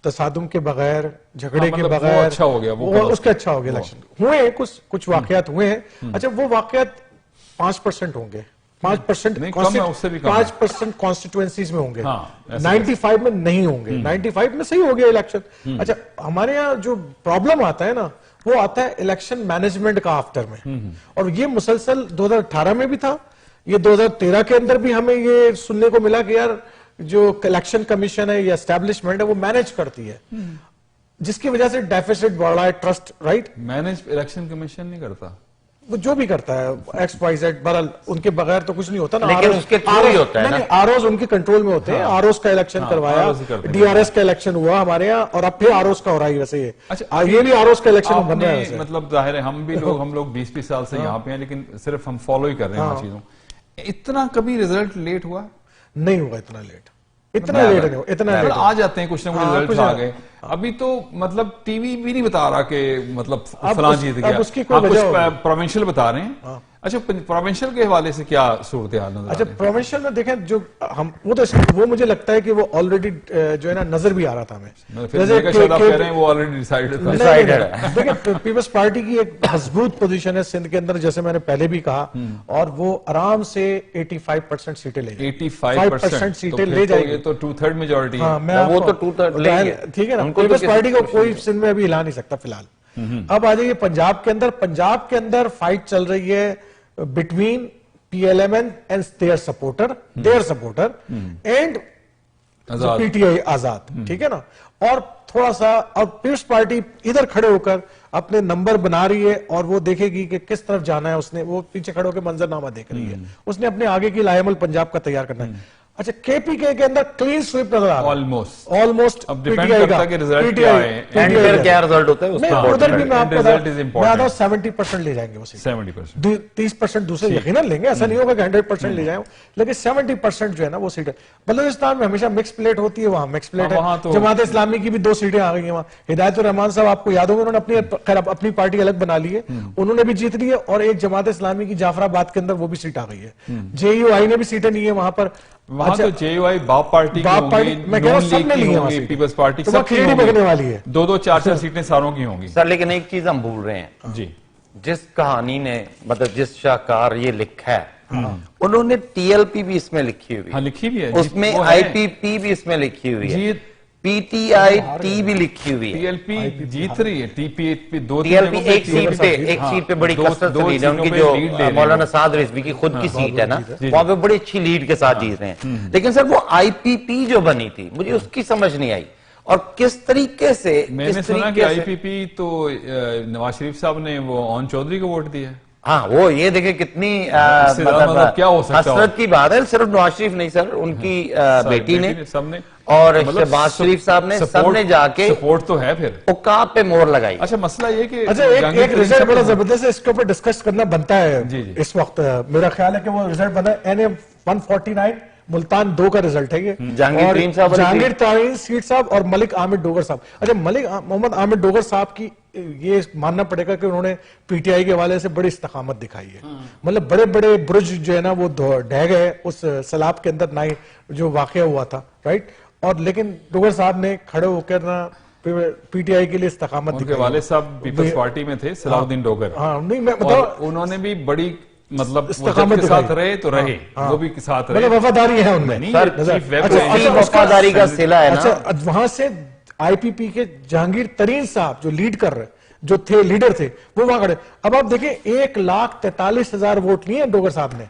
تصادم کے بغیر, جھگڑے کے بغیر, اچھا ہو گیا, اس کا اچھا ہو گیا. الیکشن ہوئے ہیں, کچھ واقعات ہوئے ہیں. اچھا وہ واقعات 5% ہوں گے, 5% کانسٹیٹوئنسیز میں ہوں گے, 95 میں نہیں ہوں گے. 95 میں صحیح ہو گیا الیکشن. اچھا ہمارے یہاں جو پرابلم آتا ہے نا وہ آتا ہے الیکشن مینجمنٹ کا آفٹر میں, اور یہ مسلسل 2018 میں بھی تھا, یہ 2013 کے اندر بھی ہمیں یہ سننے کو ملا کہ یار جو الیکشن کمیشن ہے یا اسٹیبلشمنٹ ہے وہ مینج کرتی ہے, جس کی وجہ سے ڈیفیسٹ بڑھ رہا ہے. Trust right manage election commission نہیں کرتا, وہ جو بھی کرتا ہے ایکس وائی زیڈ, بہرحال ان کے بغیر تو کچھ نہیں ہوتا نا. لیکن اس کے تھرو ہی ہوتا ہے نا. آر اوز ان کے کنٹرول میں ہوتے ہیں. آر اوز کا الیکشن کروایا, ڈی آر ایس کا الیکشن ہوا ہمارے یہاں, اور اب پھر آر اوز کا ہو رہا ہے. ویسے یہ بھی آر اوز کا الیکشن بن رہا ہے. مطلب ظاہر ہے ہم لوگ 20 سال سے یہاں پہ ہیں, لیکن صرف ہم فالو ہی کر رہے ہیں ان چیزوں. اتنا کبھی ریزلٹ لیٹ ہوا نہیں ہوگا, اتنا لیٹ, اتنا لیٹ نہیں ہو, اتنا لیٹ آ جاتے ہیں کچھ نہ کچھ ریزلٹ آ گئے. ابھی تو مطلب ٹی وی بھی نہیں بتا رہا کہ مطلب فلاں جیت گیا, ہم کچھ پروونشل بتا رہے ہیں. اچھا پروونشل کے حوالے سے کیا صورتحال نظر؟ اچھا پروونشل میں دیکھیں جو ہم وہ مجھے لگتا ہے کہ وہ آلریڈی جو ہے نا نظر بھی آ رہا تھا ہمیں. شاید آپ کہہ رہے ہیں وہ آلریڈی ڈیسائیڈ ہے. دیکھیں پیپلز پارٹی کی ایک مضبوط پوزیشن ہے سندھ کے اندر, جیسے میں نے پہلے بھی کہا, اور وہ آرام سے 85% سیٹیں لے جائیں. 85% سیٹیں لے جائیں گے تو 2/3 میجورٹی ہے. وہ تو 2/3 لیں گے, ٹھیک ہے نا. پیپلز پارٹی کو کوئی سندھ میں ابھی ہلا نہیں سکتا فی الحال. اب آ جائیے پنجاب کے اندر. پنجاب کے اندر فائٹ چل رہی ہے between PLMN and their supporter and PTI آزاد, ٹھیک ہے نا. اور تھوڑا سا اور پیپلز پارٹی ادھر کھڑے ہو کر اپنے نمبر بنا رہی ہے, اور وہ دیکھے گی کہ کس طرف جانا ہے. اس نے وہ پیچھے کھڑے ہو کے منظرنامہ دیکھ رہی ہے, اس نے اپنے آگے کی لائحہ عمل پنجاب کا تیار کرنا ہے. اچھا کے پی کے اندر کلین سویپ نظر آ رہا ہے آلموسٹ. اب ڈیپینڈ کرتا ہے کہ رزلٹ کیا ہے, اینڈ پھر کیا رزلٹ ہوتا ہے اس کا. ادھر بھی میں آپ کو میں آتا ہوں 70% لے جائیں گے, وہ 30% دوسرے یقیناً لیں گے, ایسا نہیں ہوگا کہ 100% لے جائیں, لیکن 70% جو ہے نا وہ سیٹیں. بلوچستان میں ہمیشہ مکس پلیٹ ہوتی ہے, وہاں مکس پلیٹ ہے. جماعت اسلامی کی بھی 2 سیٹیں آ گئی ہیں وہاں. ہدایت الرحمان صاحب آپ کو یاد ہوگا, انہوں نے اپنی پارٹی الگ بنا لی ہے, انہوں نے بھی جیت لی ہے. اور ایک جماعت اسلامی کی جعفر آباد کے اندر وہ بھی سیٹ آ گئی ہے. JUI نے بھی سیٹیں لی ہیں وہاں پر. وہاں تو JUI باپ پارٹی کی ہوں گی, نون لیگ کی ہوں گی, پیپلز پارٹی سب کی ہوں گی, 2-2 4-4 سیٹیں ساروں کی ہوں گی. سر لیکن ایک چیز ہم بھول رہے ہیں, جی جس کہانی نے مطلب جس شاہکار یہ لکھا ہے, انہوں نے TLP بھی اس میں لکھی ہوئی, ہاں لکھی بھی ہے, اس میں IPP بھی اس میں لکھی ہوئی ہے, PTI بھی لکھی ہوئی ہے. TLP جیت رہی ہے, TLP ایک سیٹ پہ بڑی کثرت سے لیڈ ہے, ان کی جو مولانا سعد رضوی کی خود کی سیٹ ہے نا, وہاں پہ بڑی اچھی لیڈ کے ساتھ جیت رہے ہیں. لیکن سر وہ IPP جو بنی تھی مجھے اس کی سمجھ نہیں آئی, اور کس طریقے سے. میں نے سنا کہ IPP تو نواز شریف صاحب نے وہ اون چودھری کو ووٹ دیا ہے. ہاں وہ یہ دیکھیں کتنی کیا ہو سکتا ہے, حسرت کی بات ہے. صرف نواز شریف نہیں سر, ان کی بیٹی نے سب نے, اور شہباز شریف صاحب نے, سب نے جا کے سپورٹ تو ہے پھر عقاب پہ مور لگائی. اچھا مسئلہ یہ کہ ایک رزلٹ بڑا زبردست ہے, اس کے اوپر ڈسکس کرنا بنتا ہے اس وقت. میرا خیال ہے کہ وہ رزلٹ بنا NA 149 ملتان 2 کا رزلٹ ہے یہ. جہانگیر ترین سیٹ صاحب اور ملک احمد ڈوگر صاحب. اچھا ملک محمد احمد ڈوگر صاحب کی یہ ماننا پڑے گا کہ انہوں نے PTI کے حوالے سے بڑی استقامت دکھائی ہے. مطلب بڑے بڑے برج جو ہے نا وہ ڈھہ گئے اس سیلاب کے اندر, جو واقعہ ہوا تھا, رائٹ. اور لیکن ڈوگر صاحب نے کھڑے ہو کر نا PTI کے لیے استقامت دکھائی. ان کے والد صاحب پیپلز پارٹی میں تھے, صلاح الدین ڈوگر, انہوں نے بھی بڑی مطلب استقامت کے ساتھ رہے تو رہے, وہ بھی ساتھ رہے, وفاداری ہے ان میں. وفاداری کا صلہ ہے نا. وہاں سے IPP کے جہانگیر ترین صاحب جو لیڈ کر رہے, جو تھے لیڈر تھے وہ وہاں کھڑے. اب آپ دیکھیں 1,43,000 ووٹ لیے ڈوگر صاحب نے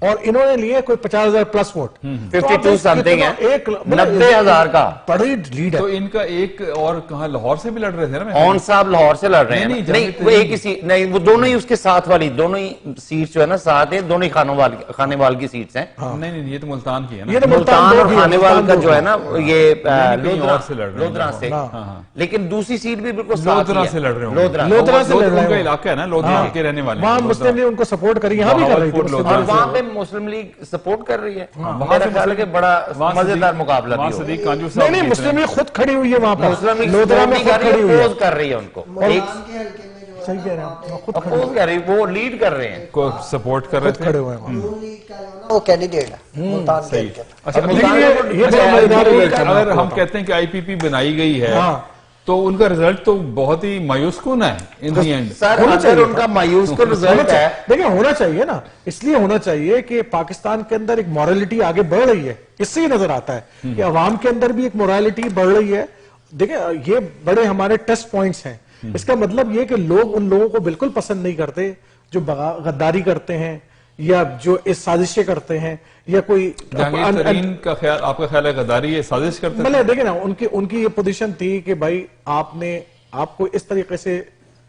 اور انہوں نے لیے کوئی 50,000 پلس ووٹ. 52 سمتھنگ ہے, 90,000 کا بڑی لیڈ ہے. تو ان کا ایک اور کہاں لاہور سے بھی لڑ رہے تھے نا, اون صاحب لاہور سے لڑ رہے ہیں. نہیں وہ ایک ہی سیٹ نہیں, وہ دونوں ہی اس کے ساتھ والی دونوں ہی سیٹ جو ہے نا ساتھ ہیں, دونوں ہی خانے وال کی سیٹس ہیں. نہیں یہ تو ملتان کی ہے نا, ملتان اور خانے وال کا جو ہے نا یہ لودھرا سے, لیکن دوسری سیٹ بھی بالکل لودھرا سے لڑ رہے ہوں, لودھرا سے ان کا علاقہ ہے نا, لودھرا کے رہنے والے وہاں مسلم لیگ ان کو سپورٹ کری, یہاں بھی کر رہی تھی, اور وہاں پہ مسلم لیگ سپورٹ کر رہی ہے. میرا خیال ہے کہ بڑا مزیدار مقابلہ بھی ہوگا. نہیں مسلم لیگ خود کھڑی ہوئی ہے وہاں پر, مسلم لیگ لودھرا میں خود کھڑی ہوئی ہے, اپوز کر رہی ہے ان کو, صحیح کہہ رہے ہیں, خود اپوز کر رہی ہے, وہ لیڈ کر رہے ہیں, کو سپورٹ کر رہے تھے, کھڑے ہوئے ہیں. وہ کینڈیڈیٹ ہے ملتان کے. اچھا اگر ہم کہتے ہیں کہ آئی پی پی بنائی گئی ہے تو ان کا رزلٹ تو بہت ہی مایوس کن ہے ان دی اینڈ. سر اگر ان کا مایوس کن رزلٹ ہے, دیکھیں ہونا چاہیے نا, اس لیے ہونا چاہیے کہ پاکستان کے اندر ایک مورالٹی آگے بڑھ رہی ہے, اس سے ہی نظر آتا ہے کہ عوام کے اندر بھی ایک مورالٹی بڑھ رہی ہے. دیکھیں یہ بڑے ہمارے ٹیسٹ پوائنٹس ہیں. اس کا مطلب یہ کہ لوگ ان لوگوں کو بالکل پسند نہیں کرتے جو غداری کرتے ہیں یا جو اس سازشیں کرتے ہیں یا کوئی جہانگیر ترین کا خیال, آپ کا خیال ہے غداری ہے, سازش کرتے ہیں؟ مطلب دیکھیں نا ان کی یہ پوزیشن تھی کہ بھائی آپ کو اس طریقے سے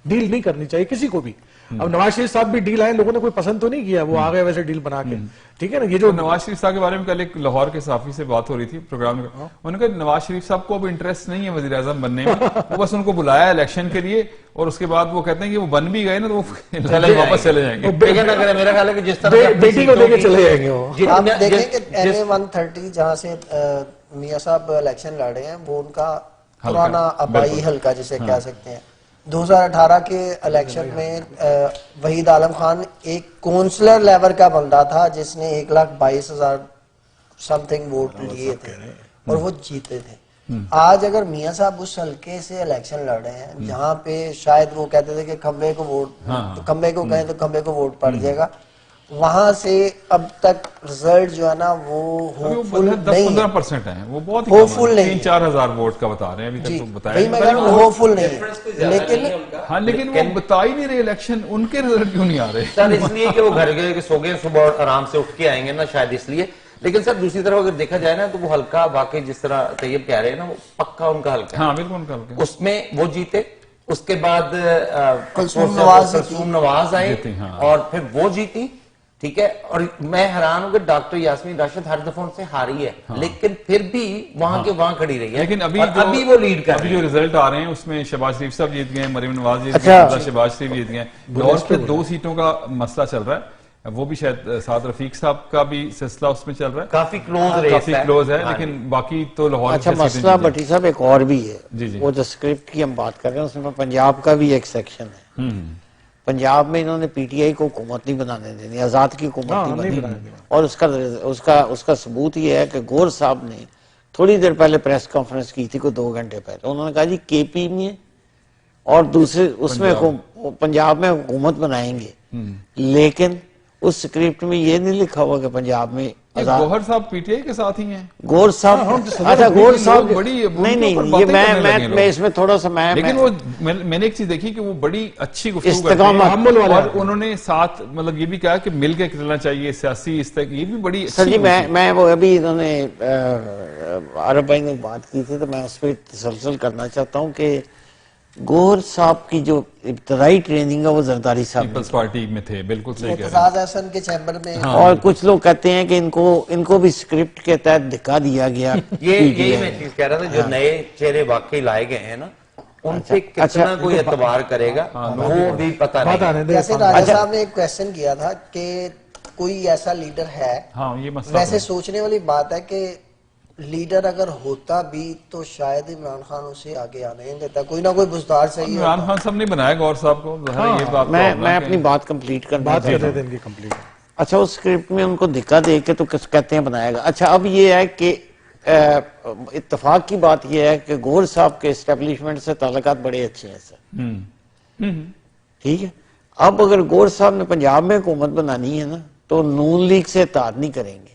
ڈیل نہیں کرنی چاہیے کسی کو بھی. اب نواز شریف صاحب بھی ڈیل آئے, لوگوں نے کوئی پسند تو نہیں کیا, وہ آ گئے ویسے ڈیل بنا کے, ٹھیک ہے نا. یہ جو نواز شریف صاحب کے بارے میں کل ایک لاہور کے صحافی سے بات ہو رہی تھی پروگرام میں, انہوں نے کہا نواز شریف صاحب کو اب انٹرسٹ نہیں ہے وزیر اعظم بننے میں, وہ بس ان کو بلایا الیکشن کے لیے اور اس کے بعد وہ کہتے ہیں کہ وہ بن بھی گئے نا تو وہ واپس چلے جائیں گے. میرا خیال ہے کہ جس طرح بیٹی کو لے کے چلے جائیں گے وہ. آپ دیکھیں کہ NA-130 جہاں سے میاں صاحب الیکشن لڑ رہے ہیں وہ ان کا پرانا آبائی حلقہ جسے کہہ سکتے ہیں. 2018 کے الیکشن میں وحید عالم خان ایک کونسلر لیول کا بندہ تھا جس نے 1,22,000 سم تھنگ ووٹ لیے تھے اور وہ جیتے تھے. آج اگر میاں صاحب اس حلقے سے الیکشن لڑ رہے ہیں جہاں پہ شاید وہ کہتے تھے کہ کھمبے کو ووٹ, کھمبے کو کہیں تو کھمبے کو ووٹ پڑ جائے گا, وہاں سے اب تک رزلٹ جو ہے نا وہ ہوپفل نہیں 10-15% ہیں, وہ بہت ہوپفل نہیں, 3-4 ووٹ کا بتا رہے ہیں ابھی تک تو بتایا میں کہہ رہا ہوں ہوپفل نہیں, لیکن وہ بتا ہی نہیں رہے الیکشن, ان کے رزلٹ کیوں نہیں آ رہے؟ سر اس لیے کہ وہ گھر گئے سو گئے, صبح آرام سے اٹھ کے آئیں گے نا شاید اس لیے. لیکن سر دوسری طرف اگر دیکھا جائے نا تو وہ حلقہ واقعی جس طرح طیب کہہ رہے ہیں نا وہ پکا ان کا حلقہ ہے. ہاں بالکل ان کا حلقہ, اس میں وہ جیتے, اس کے بعد کلثوم نواز آئے اور پھر وہ جیتی, ٹھیک ہے. اور میں حیران ہوں کہ ڈاکٹر یاسمین راشد ہر دفعہ ان سے ہاری ہے لیکن پھر بھی وہاں کے وہاں کھڑی رہی ہے. لیکن ابھی وہ لیڈ کر رہی ہے. جو رزلٹ آ رہے ہیں اس میں شہباز شریف صاحب جیت گئے, مریم نواز جیت گئے, شہباز شریف جیت گئے. لاہور پہ 2 سیٹوں کا مسئلہ چل رہا ہے, وہ بھی شاید سعد رفیق صاحب کا بھی سلسلہ اس میں چل رہا ہے, کافی کلوز ہے, لیکن باقی تو لاہور. اچھا مسئلہ بٹی صاحب ایک اور بھی ہے, وہ جو اسکرپٹ کی ہم بات کر رہے ہیں اس میں پنجاب کا بھی ایک سیکشن ہے. پنجاب میں انہوں نے پی ٹی آئی کو حکومت نہیں بنانے دینی, آزاد کی حکومت نہیں بنانی, اور اس کا ثبوت یہ ہے کہ گور صاحب نے تھوڑی دیر پہلے پریس کانفرنس کی تھی, کوئی 2 گھنٹے پہلے, انہوں نے کہا جی کے پی میں اور دوسرے اس میں پنجاب میں حکومت بنائیں گے, لیکن اس سکرپٹ میں یہ نہیں لکھا ہوا کہ پنجاب میں گوہر صاحب پی ٹی آئی کے ساتھ ہی ہیں. گور صاحب, اچھا گور صاحب نہیں, یہ میں اس میں تھوڑا سا لیکن وہ میں نے ایک چیز دیکھی کہ وہ بڑی اچھی گفتگو کرتے ہیں اور انہوں نے ساتھ مطلب یہ بھی کہا کہ مل کے چلنا چاہیے سیاسی یہ بھی بڑی سر جی. میں وہ ابھی انہوں نے عرب بھائی نے بات کی تھی تو میں اس پہ تسلسل کرنا چاہتا ہوں کہ گور صاحب کی جو ابتدائی ٹریننگ ہے وہ زرداری صاحب پیپلز پارٹی میں تھے, بالکل صحیح کہہ اعتزاز احسن کے چیمبر میں, اور کچھ لوگ کہتے ہیں کہ ان کو بھی سکرپٹ کے تحت دھکا دیا گیا. یہی میں چیز کہہ رہا تھا, جو نئے چہرے واقعی لائے گئے ہیں نا ان سے کتنا کوئی اعتبار کرے گا وہ بھی پتہ نہیں. جیسے راجہ صاحب نے ایک کویسچن کیا تھا کہ کوئی ایسا لیڈر ہے, ویسے سوچنے والی بات ہے کہ لیڈر اگر ہوتا بھی تو شاید عمران خان اسے آگے آنے نہیں دیتا, کوئی نہ کوئی بزدار صحیح. عمران خان صاحب نے بنایا گور صاحب کو, میں اپنی بات کمپلیٹ کرنا چاہتا ہوں. اچھا اس سکرپٹ میں ان کو دھکا دے کے تو کہتے ہیں بنائے گا. اچھا اب یہ ہے کہ اتفاق کی بات یہ ہے کہ گور صاحب کے اسٹیبلشمنٹ سے تعلقات بڑے اچھے ہیں سر, ٹھیک ہے. اب اگر گور صاحب نے پنجاب میں حکومت بنانی ہے نا تو نون لیگ سے اتحاد نہیں کریں گے,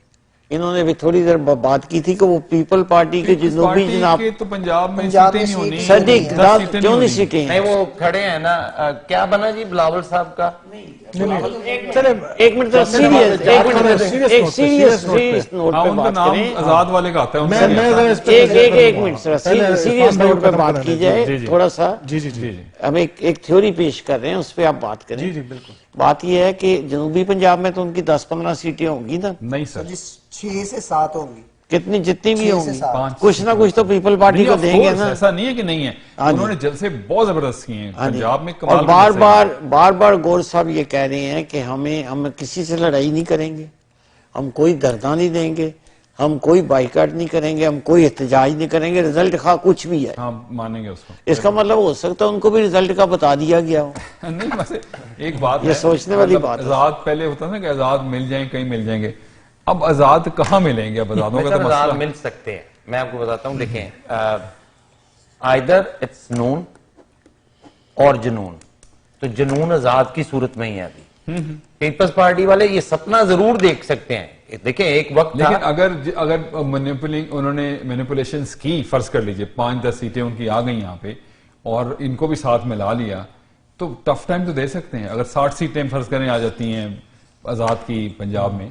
انہوں نے بھی تھوڑی دیر بات کی تھی کہ وہ پیپل پارٹی کے جنوبی جناب تو پنجاب میں پنجاب سیٹیں میں نہیں ہونی، صدیق 10 دس سیٹیں کیوں نہیں ہونی۔ سیٹیں نہیں وہ کھڑے ہیں نا، کیا بنا جی بلاول صاحب کا؟ چلے ایک منٹ سیریس ایک منٹ ایک سیریس نوٹ ہاں پہ ان کا بات نام کریں. آزاد والے کا آتا ہے، ان میں سے نہیں آتا۔ ذرا اس پہ ایک منٹ سیریس نوٹ پہ بات کی جائے تھوڑا سا. جی جی جی ہم ایک تھیوری پیش کر رہے ہیں، اس پہ آپ بات کریں. جی جی بالکل. بات یہ ہے کہ جنوبی پنجاب میں تو ان کی 10-15 سیٹیں ہوں گی نا، نہیں سر، 6 سے 7 ہوں گی. کتنی جتنی بھی 6 ہوں سے گی 7. کچھ نہ کچھ تو پیپل پارٹی کو دیں گے نا. ایسا نہیں ہے کہ نہیں ہے، انہوں نے جلسے بہت زبردست کیے ہیں پنجاب میں، اور کمال بار بار گور صاحب یہ کہہ رہے ہیں کہ ہم کسی سے لڑائی نہیں کریں گے، ہم کوئی دھرنا نہیں دیں گے، ہم کوئی بائیکاٹ نہیں کریں گے، ہم کوئی احتجاج نہیں کریں گے، رزلٹ خواہ کچھ بھی ہے. ہاں مانیں گے اس کو، اس کا مطلب ہو سکتا ہے ان کو بھی رزلٹ کا بتا دیا گیا ہو. نہیں بس ایک بات یہ سوچنے والی بات ہے. آزاد پہلے ہوتا نا کہ آزاد مل جائیں، کہیں مل جائیں گے، اب آزاد کہاں ملیں گے؟ اب آزادوں کا تو آزاد مسئلہ مل سکتے ہیں. میں آپ کو بتاتا ہوں، دیکھیں آئدر اٹس نون اور جنون. تو جنون آزاد کی صورت میں ہی ہے ابھی. پیپلز پارٹی والے یہ سپنا ضرور دیکھ سکتے ہیں. دیکھیں ایک وقت تھا، لیکن اگر انہوں نے مینیپولیشنز کی، فرض کر لیجئے 5-10 سیٹیں ان کی آ گئی یہاں پہ اور ان کو بھی ساتھ ملا لیا، تو ٹف ٹائم تو دے سکتے ہیں. اگر 60 سیٹیں فرض کریں آ جاتی ہیں آزاد کی پنجاب میں،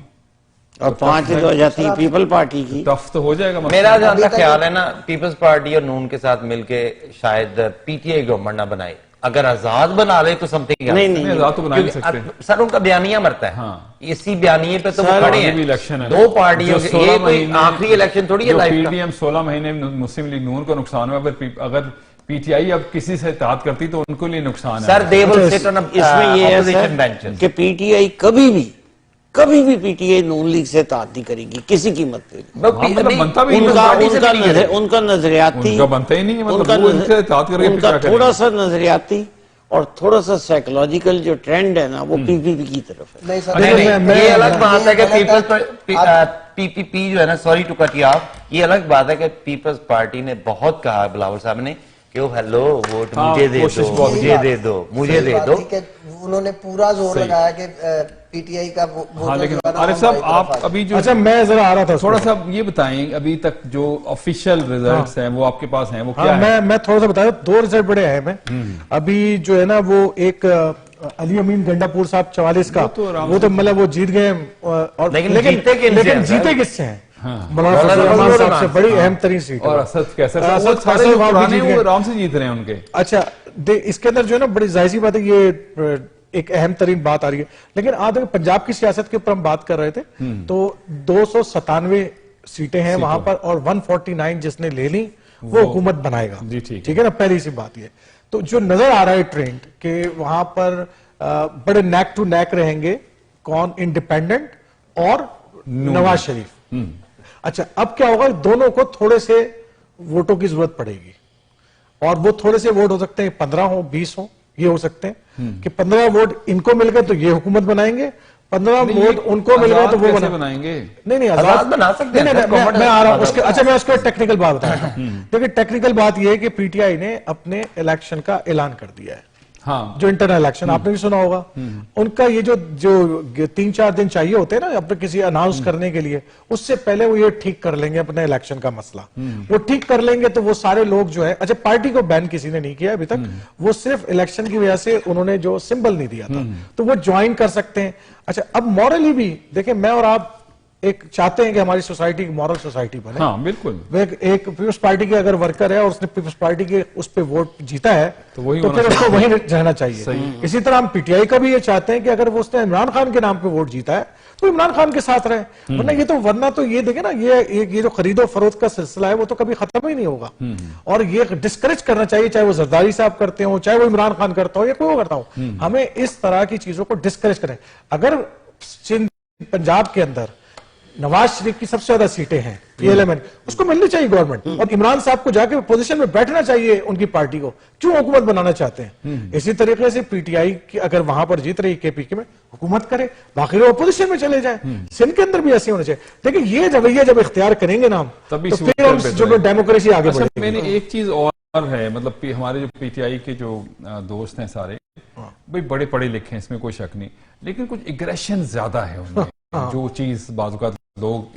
اور 5 ہو جاتی ہے پیپل پارٹی کی، ٹف تو ہو جائے گا. میرا جہاں تک خیال ہے نا، پیپلز پارٹی اور نون کے ساتھ مل کے شاید پی ٹی آئی گورنمنٹ نہ بنائے. اگر آزاد بنا لے تو سمتھنگ نہیں آزاد تو بنا نہیں سکتے سر. ان کا بیانیہ مرتا ہے، اسی بیانیے پہ تو وہ کھڑے ہیں. الیکشن ہے، 2 پارٹیوں کے، یہ کوئی آخری الیکشن تھوڑی ہے لائف پی کا. ڈی ایم 16 مہینے مسلم لیگ نون کو نقصان ہوا. اگر پی ٹی آئی اب کسی سے اتحاد کرتی تو ان کو لیے نقصان ہے. سر they will sit on اس میں یہ ہے opposition سر benches. کہ پی ٹی آئی کبھی بھی P T I known league سے اتحاد نہیں کرے گی کسی قیمت پہ. بنتا بھی ان کا نظریاتی، بنتا ہی نہیں ہے، مطلب وہ ان سے اتحاد کر کے ان پھر کا کیا کریں تھوڑا سا نظریاتی اور تھوڑا سا سائیکولوجیکل جو ٹرینڈ ہے نا وہ پی پی پی کی طرف ہے. نہیں سر، یہ الگ بات ہے کہ پی پی پی جو ہے نا، sorry to cut you off, یہ الگ بات ہے کہ پیپلز پارٹی نے بہت کہا بلاول صاحب نے کہ وہ ہیلو ووٹ مجھے دے دو، مجھے دے دو، مجھے دے دو. انہوں نے پورا زور لگایا کہ پی ٹی آئی کا ہاں. لیکن عارف صاحب آپ ابھی جو، اچھا میں ذرا آ رہا تھا تھوڑا سا یہ بتائیں ابھی تک جو آفیشیل ریزلٹس ہیں وہ آپ کے پاس ہیں، وہ کیا ہے؟ میں تھوڑا سا بتایا، 2 رزلٹ بڑے اہم ہیں ابھی جو ہے نا. وہ ایک علی امین گنڈا پور صاحب 44 کا، وہ تو مطلب وہ جیت گئے، لیکن جیتے کس سے ہیں؟ مولانا فضل الرحمان صاحب سے بڑی اہم ترین سیٹ. اور اسد کیسر صاحب وہ سارے جو پرانے وہ آرام سے جیت رہے ہیں ان کے. اچھا اس کے اندر جو ہے نا بڑی ظاہر سی بات ہے، یہ ایک اہم ترین بات آ رہی ہے. لیکن آج پنجاب کی سیاست کے اوپر ہم بات کر رہے تھے تو 297 سیٹیں ہیں وہاں پر، اور 149 جس نے لے لی وہ حکومت بنائے گا. ٹھیک ہے نا، پہلی سی بات یہ. تو جو نظر آ رہا ہے ٹرینڈ کہ وہاں پر بڑے نیک ٹو نیک رہیں گے، کون؟ انڈیپینڈنٹ اور نواز شریف. اچھا اب کیا ہوگا، دونوں کو تھوڑے سے ووٹوں کی ضرورت پڑے گی، اور وہ تھوڑے سے ووٹ ہو سکتے ہیں 15 ہوں 20 ہوں، یہ ہو سکتے ہیں کہ 15 ووٹ ان کو مل گئے تو یہ حکومت بنائیں گے، 15 ووٹ ان کو مل گئے تو وہ بنائیں گے. نہیں آزاد بنا سکتے ہیں. میں آ رہا ہوں. اچھا میں اس کو ٹیکنیکل بات بتاتا ہوں. دیکھیں ٹیکنیکل بات یہ ہے کہ پی ٹی آئی نے اپنے الیکشن کا اعلان کر دیا ہے، جو انٹرنل الیکشن آپ نے بھی سنا ہوگا. ان کا یہ جو 3-4 دن چاہیے ہوتے ہیں نا اپنے کسی اناؤنس کرنے کے لیے، اس سے پہلے وہ یہ ٹھیک کر لیں گے اپنے الیکشن کا مسئلہ. وہ ٹھیک کر لیں گے تو وہ سارے لوگ جو ہے، اچھا پارٹی کو بین کسی نے نہیں کیا ابھی تک، وہ صرف الیکشن کی وجہ سے انہوں نے جو سمبل نہیں دیا تھا تو وہ جوائن کر سکتے ہیں. اچھا اب مورلی بھی دیکھیں، میں اور آپ ایک چاہتے ہیں کہ ہماری سوسائٹی ایک مورل سوسائٹی بنے. ہاں بالکل. ایک پیپلز پارٹی کے اگر ورکر ہے اور اس نے پیپلز پارٹی کے اس پہ ووٹ جیتا ہے تو پھر اس کو وہیں رہنا چاہیے. اسی طرح ہم پی ٹی آئی کا بھی یہ چاہتے ہیں کہ اگر وہ اس نے عمران خان کے نام پہ ووٹ جیتا ہے تو عمران خان کے ساتھ رہے. ورنہ تو یہ دیکھیں نا، یہ جو خرید و فروخت کا سلسلہ ہے وہ تو کبھی ختم ہی نہیں ہوگا. اور یہ ڈسکریج کرنا چاہیے، چاہے وہ زرداری صاحب کرتے ہوں، چاہے وہ عمران خان کرتا ہو یا کوئی کرتا ہو. ہمیں اس طرح کی چیزوں کو ڈسکریج کریں. اگر پنجاب کے اندر نواز شریف کی سب سے زیادہ سیٹیں ہیں پی ایل ایم این، اس کو ملنی چاہیے گورنمنٹ، اور عمران صاحب کو جا کے پوزیشن میں بیٹھنا چاہیے ان کی پارٹی کو، کیوں حکومت بنانا چاہتے ہیں. اسی طریقے سے پی ٹی آئی کی اگر وہاں پر جیت رہی کے پی کے میں، حکومت کرے، باقی لوگ اپوزیشن میں چلے جائیں. سندھ کے اندر بھی ایسے ہونا چاہیے. لیکن یہ رویہ جب اختیار کریں گے نا ہم، تو پھر جو ڈیموکریسی آگے بڑھے گی. میں نے ایک چیز اور ہے، مطلب ہمارے جو پی ٹی آئی کے جو دوست ہیں سارے بھائی بڑے پڑھے لکھے ہیں، اس میں کوئی شک نہیں، لیکن کچھ اگریشن زیادہ ہے ان میں. جو چیز بعض اوقات لوگ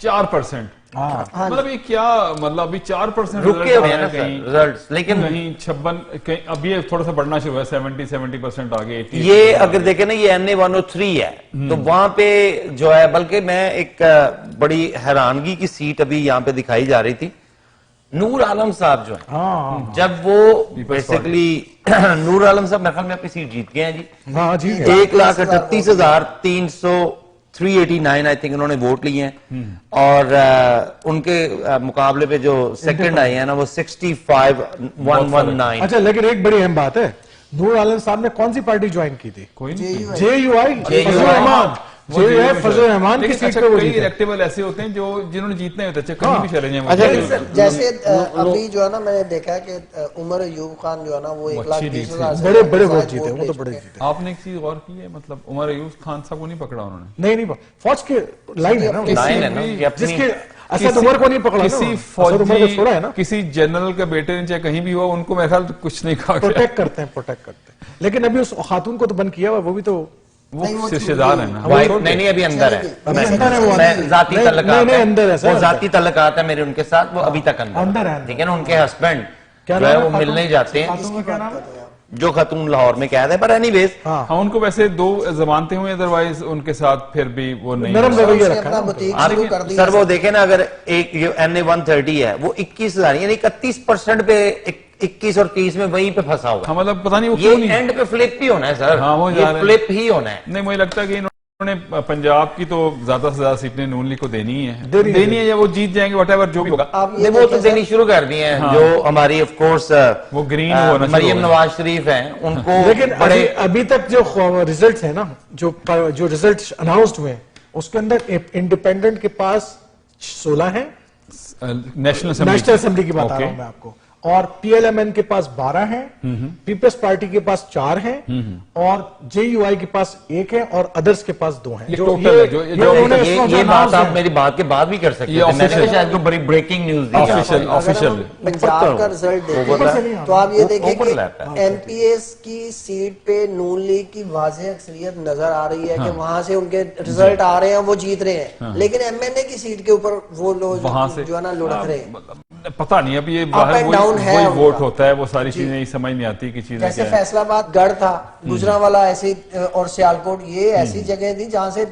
4%, مطلب یہ کیا مطلب ابھی 4% رکے ہوئے ہیں نا ریزلٹس، لیکن نہیں 56 اب یہ تھوڑا سا بڑھنا شروع ہے 70% آگے. یہ اگر دیکھیں نا یہ NA103 ہے تو وہاں پہ جو ہے، بلکہ میں ایک بڑی حیرانگی کی سیٹ ابھی یہاں پہ دکھائی جا رہی تھی، نور عالم صاحب جو ہیں، جب وہ بیسیکلی نور عالم صاحب میرے خیال میں اپنی سیٹ جیت گئے ہیں جی، 1,38,389 آئی تھنک انہوں نے ووٹ لیے ہیں، اور ان کے مقابلے پہ جو سیکنڈ آئے ہیں نا وہ 65,119. اچھا لیکن ایک بڑی اہم بات ہے، نور عالم صاحب نے کون سی پارٹی جوائن کی تھی؟ جے یو آئی، فضل الرحمان کی سیٹ پہ وہ کئی الیکٹیبل ایسے ہوتے ہیں جو جنہوں نے جیتنے ہوتے ہیں کہیں بھی چلے جائیں. جیسے ابھی جو ہے نا میں نے دیکھا ہے کہ عمر ایوب خان جو ہے نا وہ 1,20,000 بڑے بڑے ووٹ جیتے، وہ تو بڑے جیتے. آپ نے ایک چیز غور کی ہے، مطلب عمر ایوب خان صاحب کو نہیں پکڑا انہوں نے؟ نہیں فوج کے لائن ہے نا جس کے اسد عمر کو نہیں پکڑا، کسی فوجی کسی جنرل کا بیٹے چاہے کہیں بھی ہو ان کو میرے خیال کچھ نہیں کہا، پروٹیکٹ کرتے ہیں. لیکن ابھی اس خاتون کو تو بند کیا ہوا، وہ بھی تو وہ رشتے دار ہیں نا. نہیں ابھی اندر ہے، ذاتی تعلقات ہیں، وہ ذاتی تعلقات ہیں میرے ان کے ساتھ، وہ ابھی تک اندر ہے. ٹھیک ہے نا، ان کے ہسبینڈ جو ہے وہ ملنے جاتے ہیں، جو خاتون لاہور میں قید ہے. پر اینی ویز ہاں ان کو ویسے 2 ضمانتیں ہوئیں، ادروائز ان کے ساتھ پھر بھی وہ نہیں نرم رویہ رکھا. سر وہ دیکھیں نا، اگر ایک NA130 ہے وہ 21,000 یعنی 31% پہ 21 اور 30 میں وہیں پہ پھنسا ہوا. مطلب پتہ نہیں وہ کیوں نہیں، یہ اینڈ پہ فلپ ہی ہونا ہے سر، یہ فلپ ہی ہونا ہے. نہیں مجھے لگتا ہے کہ انہوں نے پنجاب کی تو زیادہ سے زیادہ سیٹیں نون لیگ کو دینی ہے یا وہ جیت جائیں گے واٹ ایور جو بھی ہوگا. وہ تو دینی شروع کر دی ہیں جو ہماری آف کورس وہ گرین مریم نواز شریف ہیں ان کو. لیکن ابھی تک جو ریزلٹس ہیں نا، جو ریزلٹس اناؤنسڈ ہوئے ہیں اس کے اندر انڈیپینڈنٹ کے پاس 16 ہیں، نیشنل اسمبلی کی بات آ رہا ہوں میں آپ کو، اور PLMN کے پاس 12 ہیں، پیپلز پارٹی کے پاس 4 ہیں، اور JUI کے پاس 1 ہے، اور ادرس کے پاس 2 ہیں. یہ بات آپ میری بات کے بعد بھی کر سکتے ہیں، میں نے شاید کو بڑی breaking news the official Punjab کا رزلٹ دیکھیں تو آپ یہ دیکھیں کہ MPs کی سیٹ پہ نون لیگ کی واضح اکثریت نظر آ رہی ہے کہ وہاں سے ان کے رزلٹ آ رہے ہیں، وہ جیت رہے ہیں، لیکن MNA کی سیٹ کے اوپر وہ لوگ جو ہے نا لڑک رہے ہیں. پتہ نہیں اب یہ باہر وہی ووٹ ہوتا ہے، وہ ساری چیزیں نہیں سمجھ نہیں آتی کہ چیزیں جیسے فیصل آباد گڑھ تھا، گجرانوالہ ایسی، اور سیالکوٹ، یہ ایسی جگہ تھی جہاں سے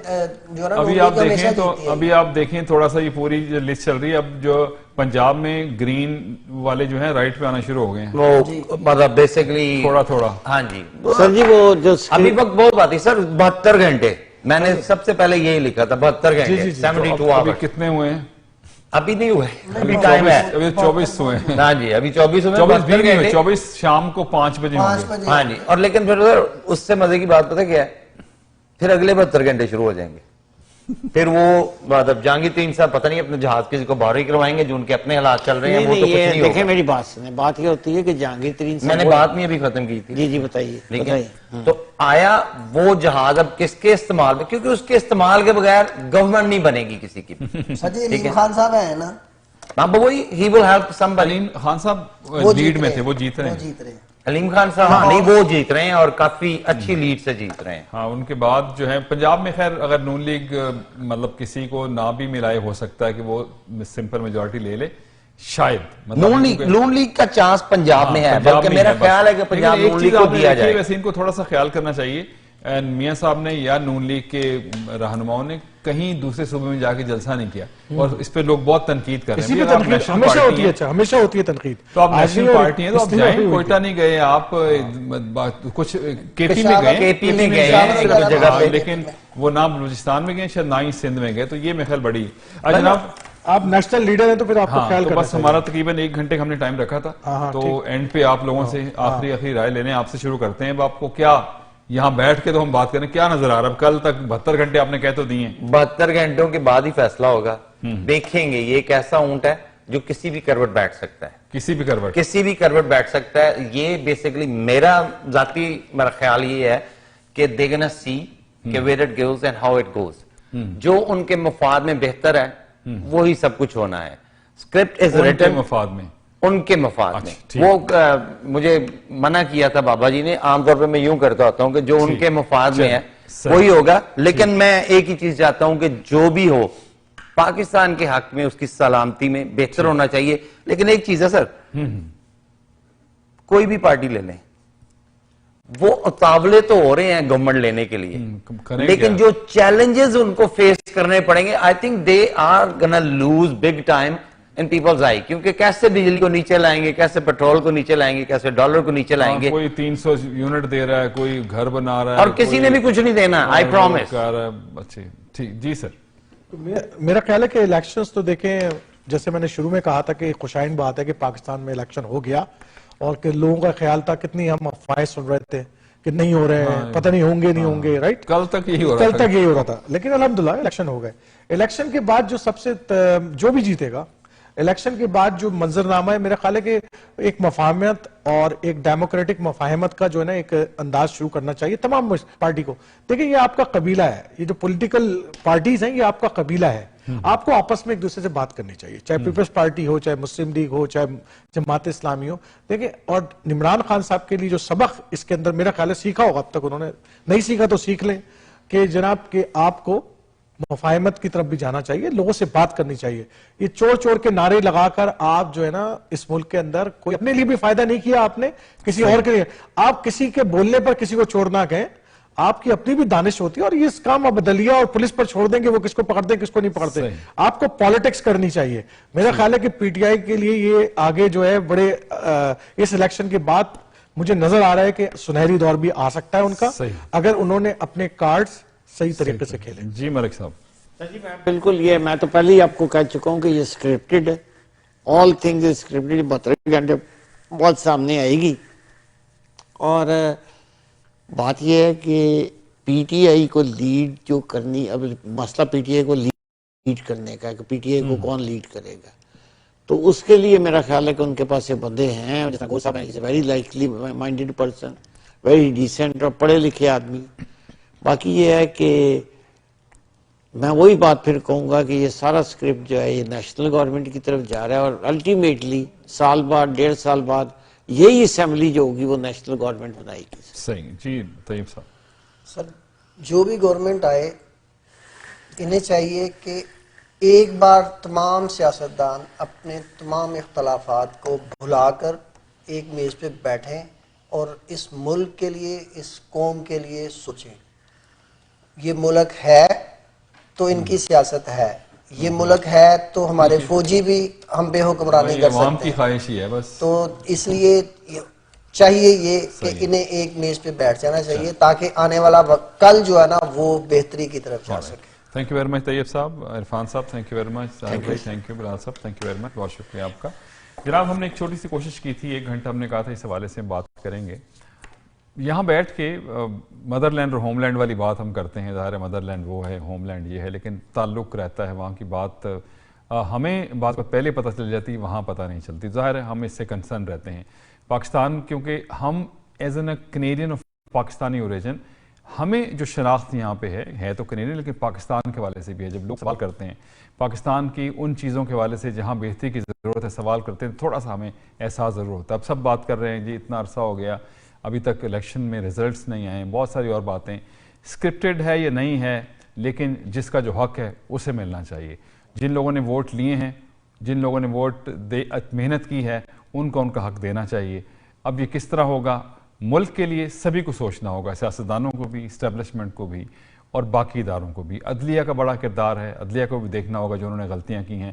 جو ہے نا ابھی آپ دیکھیں تو ابھی آپ دیکھیں تھوڑا سا یہ پوری جو لسٹ چل رہی ہے، اب جو پنجاب میں گرین والے جو ہیں رائٹ پہ آنا شروع ہو گئے ہیں، وہ مطلب بیسیکلی تھوڑا. ہاں جی سر جی وہ جو ابھی وقت بہت بات ہے سر، 72 گھنٹے میں نے سب سے پہلے یہی لکھا تھا، 72 گھنٹے 72 ابھی کتنے ہوئے ہیں؟ ابھی نہیں ہوئے، ابھی ٹائم ہے، ابھی 24 ہوئے ہیں. ہاں جی ابھی 24 ہوئے، 24 شام کو 5 بجے ہوں گے. ہاں جی. اور لیکن پھر اس سے مزے کی بات پتہ کیا ہے، پھر اگلے 72 گھنٹے شروع ہو جائیں گے. پھر وہ مطلب جہانگیر ترین صاحب پتہ نہیں اپنے جہاز کسی کو باہر ہی کروائیں گے، جو ان کے اپنے حالات چل رہے ہیں وہ تو کچھ نہیں ہوگا. دیکھیں میری بات سنیں، بات یہ ہوتی ہے کہ جہانگیر ترین میں نے بات نہیں ابھی ختم کی تھی. جی بتائیے. تو آیا وہ جہاز اب کس کے استعمال میں، کیونکہ اس کے استعمال کے بغیر گورنمنٹ نہیں بنے گی کسی کی. سجی علیم خان صاحب ہیں نا، ہاں وہی ہی ول ہیلپ somebody. علیم خان صاحب لیڈ میں تھے، وہ جیت رہے ہیں. علیم خان صاحب نہیں وہ جیت رہے ہیں اور کافی اچھی لیڈ سے جیت رہے ہیں. ہاں ان کے بعد جو ہے پنجاب میں خیر اگر نون لیگ مطلب کسی کو نہ بھی ملائے، ہو سکتا ہے کہ وہ سمپل میجورٹی لے لے شاید. نون لیگ کا چانس پنجاب میں ہے، بلکہ میرا خیال ہے کہ پنجاب نون لیگ کو دیا جائے. ویسے ان کو تھوڑا سا خیال کرنا چاہیے میاں صاحب نے یا نون لیگ کے رہنماؤں نے کہیں دوسرے صوبے میں جا کے جلسہ نہیں کیا، اور اس پہ لوگ بہت تنقید کر رہے ہیں. ہمیشہ ہوتی ہے تنقید. تو آپ نیشنل پارٹی ہیں تو آپ جائیں، کوئٹہ نہیں گئے آپ، کچھ KP میں گئے، لیکن وہ نہ بلوچستان میں گئے، شاید نہ ہی سندھ میں گئے. تو یہ میرے خیال بڑی جناب آپ نیشنل لیڈر ہیں تو پھر آپ کو خیال کرنا بس. ہمارا تقریباً 1 گھنٹے ہم نے ٹائم رکھا تھا، تو اینڈ پہ آپ لوگوں سے آخری رائے لینے آپ سے شروع کرتے ہیں. اب آپ کو کیا یہاں بیٹھ کے تو ہم بات کریں، کیا نظر آ رہا ہے؟ کل تک 72 گھنٹے آپ نے کہہ تو دیے ہیں، 72 گھنٹوں کے بعد ہی فیصلہ ہوگا. دیکھیں گے یہ ایک ایسا اونٹ ہے جو کسی بھی کروٹ بیٹھ سکتا ہے، کسی بھی کروٹ بیٹھ سکتا ہے. یہ بیسیکلی میرا ذاتی میرا خیال یہ ہے کہ they gonna see کہ where it goes and how it goes. جو ان کے مفاد میں بہتر ہے وہی سب کچھ ہونا ہے. اسکرپٹ از ریٹن مفاد میں، ان کے مفاد میں. وہ مجھے منع کیا تھا بابا جی نے، عام طور پہ میں یوں کرتا ہوتا ہوں کہ جو ان کے مفاد میں ہے وہی ہوگا. لیکن میں ایک ہی چیز چاہتا ہوں کہ جو بھی ہو پاکستان کے حق میں، اس کی سلامتی میں بہتر ہونا چاہیے. لیکن ایک چیز ہے سر، کوئی بھی پارٹی لے لیں، وہ اتاولے تو ہو رہے ہیں گورنمنٹ لینے کے لیے، لیکن جو چیلنجز ان کو فیس کرنے پڑیں گے، I think they are gonna lose big time in people's eye. کیونکہ کیسے بجلی کو نیچے لائیں گے، کیسے پیٹرول کو نیچے لائیں گے، کیسے ڈالر کو نیچے لائیں گے. کوئی 300 یونٹ دے رہا ہے، کوئی گھر بنا رہا ہے، اور کسی نے بھی کچھ نہیں دینا، آئی پرومس. جی سر. میرا خیال ہے کہ الیکشنز تو دیکھیں، جیسے میں نے شروع میں کہا تھا کہ خوشائن بات ہے کہ پاکستان میں الیکشن ہو گیا، اور کہ لوگوں کا خیال تھا، کتنی ہم افواہیں سن رہے تھے کہ نہیں ہو رہے ہیں، پتہ نہیں ہوں گے نہیں ہوں گے، رائٹ؟ کل تک یہی ہو رہا تھا. لیکن الحمدللہ الیکشن ہو گئے. الیکشن کے بعد جو بھی جیتے گا، الیکشن کے بعد جو منظرنامہ ہے، میرا خیال ہے کہ ایک مفاہمت اور ایک ڈیموکریٹک مفاہمت کا جو ہے نا ایک انداز شروع کرنا چاہیے تمام پارٹی کو. دیکھیں یہ آپ کا قبیلہ ہے، یہ جو پولیٹیکل پارٹیز ہیں یہ آپ کا قبیلہ ہے. آپ کو آپس میں ایک دوسرے سے بات کرنی چاہیے، چاہے پیپلز پارٹی ہو، چاہے مسلم لیگ ہو، چاہے جماعت اسلامی ہو. دیکھیں، اور عمران خان صاحب کے لیے جو سبق اس کے اندر میرا خیال ہے سیکھا ہوگا، اب تک انہوں نے نہیں سیکھا تو سیکھ لیں، کہ جناب کہ آپ کو مفاہمت کی طرف بھی جانا چاہیے، لوگوں سے بات کرنی چاہیے. یہ چور کے نعرے لگا کر آپ جو ہے نا اس ملک کے اندر کوئی اپنے لیے بھی فائدہ نہیں کیا آپ نے، کسی اور کے لیے. آپ کسی کے بولنے پر کسی کو چور نہ کہیں، آپ کی اپنی بھی دانش ہوتی ہے، اور یہ کام اب عدلیہ اور پولیس پر چھوڑ دیں گے وہ کس کو پکڑتے ہیں کس کو نہیں پکڑتے. آپ کو پالیٹکس کرنی چاہیے. میرا خیال ہے کہ پی ٹی آئی کے لیے یہ آگے جو ہے بڑے اس الیکشن کے بعد مجھے نظر آ رہا ہے کہ سنہری دور بھی آ سکتا ہے ان کا، اگر انہوں نے اپنے کارڈز صحیح طریقے سے کھیلے. جی ملک صاحب. جی میں بالکل، یہ میں تو پہلے ہی آپ کو کہہ چکا ہوں کہ یہ اسکرپٹڈ ہے، آل تھنگز اسکرپٹڈ. 72 گھنٹے بہت سامنے آئے گی. اور بات یہ ہے کہ پی ٹی آئی کو لیڈ جو کرنی، اب مسئلہ پی ٹی آئی کو لیڈ کرنے کا، کہ پی ٹی آئی کو کون لیڈ کرے گا، تو اس کے لیے میرا خیال ہے کہ ان کے پاس یہ بندے ہیں، جیسا گو صاحب ہیں، very likely minded person, very decent اور پڑھے لکھے آدمی. باقی یہ ہے کہ میں وہی بات پھر کہوں گا کہ یہ سارا اسکرپٹ جو ہے یہ نیشنل گورنمنٹ کی طرف جا رہا ہے، اور الٹیمیٹلی سال بعد 1.5 سال بعد یہی اسمبلی جو ہوگی وہ نیشنل گورنمنٹ بنائے گی. صحیح. جی طیب صاحب. سر جو بھی گورنمنٹ آئے انہیں چاہیے کہ ایک بار تمام سیاستدان اپنے تمام اختلافات کو بھلا کر ایک میز پہ بیٹھیں اور اس ملک کے لیے، اس قوم کے لیے سوچیں. یہ ملک ہے تو ان کی سیاست ہے، یہ ملک ہے تو ہمارے فوجی بھی ہم پہ حکمرانی کر عوام سکتے کی ہیں. خواہش ہی ہے بس. تو اس لیے چاہیے یہ کہ انہیں ایک میز پہ بیٹھ جانا چاہیے تاکہ آنے والا وقت کل جو ہے نا وہ بہتری کی طرف جا سکے. Thank you very much Tayyab صاحب. عرفان صاحب thank you very much. Thank you. Bilal صاحب تھینک یو ویری مچ. بہت شکریہ آپ کا. جناب ہم نے ایک چھوٹی سی کوشش کی تھی، 1 گھنٹہ ہم نے کہا تھا اس حوالے سے ہم بات کریں گے. یہاں بیٹھ کے مدر لینڈ اور ہوم لینڈ والی بات ہم کرتے ہیں. ظاہر ہے مدر لینڈ وہ ہے، ہوم لینڈ یہ ہے، لیکن تعلق رہتا ہے وہاں کی بات. ہمیں بات پہلے پتہ چل جاتی، وہاں پتہ نہیں چلتی. ظاہر ہے ہم اس سے کنسرن رہتے ہیں. پاکستان کیونکہ ہم as an a Canadian of Pakistani origin, ہمیں جو شناخت یہاں پہ ہے تو کینیڈین، لیکن پاکستان کے حوالے سے بھی ہے. جب لوگ سوال کرتے ہیں پاکستان کی ان چیزوں کے حوالے سے جہاں بہتری کی ضرورت ہے، سوال کرتے ہیں، تھوڑا سا ہمیں احساس ضرور ہوتا ہے. اب سب بات کر رہے ہیں جی اتنا عرصہ ہو گیا ابھی تک الیکشن میں ریزلٹس نہیں آئے، بہت ساری اور باتیں. اسکرپٹڈ ہے یا نہیں ہے، لیکن جس کا جو حق ہے اسے ملنا چاہیے. جن لوگوں نے ووٹ لیے ہیں، جن لوگوں نے ووٹ محنت کی ہے، ان کو ان کا حق دینا چاہیے. اب یہ کس طرح ہوگا، ملک کے لیے سبھی کو سوچنا ہوگا، سیاستدانوں کو بھی، اسٹیبلشمنٹ کو بھی، اور باقی اداروں کو بھی. عدلیہ کا بڑا کردار ہے، عدلیہ کو بھی دیکھنا ہوگا. جو انہوں نے غلطیاں کی ہیں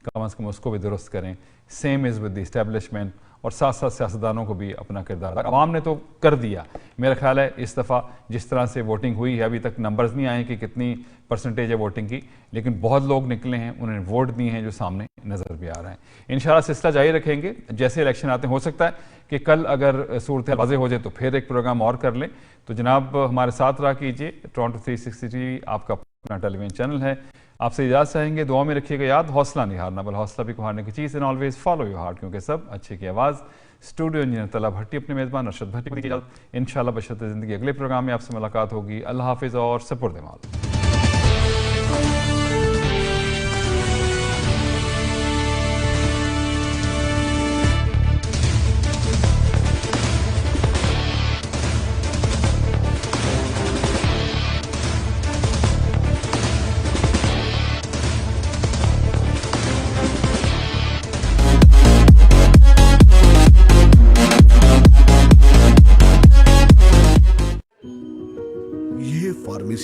کم از کم اس کو بھی درست کریں. Same is with the establishment, اور ساتھ ساتھ سیاستدانوں کو بھی اپنا کردار. عوام نے تو کر دیا میرا خیال ہے اس دفعہ. جس طرح سے ووٹنگ ہوئی ہے، ابھی تک نمبرز نہیں آئے کہ کتنی پرسنٹیج ہے ووٹنگ کی، لیکن بہت لوگ نکلے ہیں، انہوں نے ووٹ دیے ہیں جو سامنے نظر بھی آ رہے ہیں. انشاءاللہ سلسلہ جاری رکھیں گے. جیسے الیکشن آتے ہیں، ہو سکتا ہے کہ کل اگر صورتحال واضح ہو جائے تو پھر ایک پروگرام اور کر لیں. تو جناب ہمارے ساتھ رہا کیجیے. ٹورنٹو 360 آپ کا اپنا ٹیلی ویژن چینل ہے. آپ سے اجازت چاہیں گے. دعا میں رکھیے گا یاد، حوصلہ نہیں ہارنا، بل حوصلہ بھی کو ہارنے کی چیز. And always follow your heart, کیونکہ سب اچھے کی آواز. اسٹوڈیو انجینئر طلعت بھٹی، اپنے میزبان ارشد بھٹی کو دیجیے اجازت. انشاءاللہ بشرط زندگی اگلے پروگرام میں آپ سے ملاقات ہوگی. اللہ حافظ اور سپرد مال.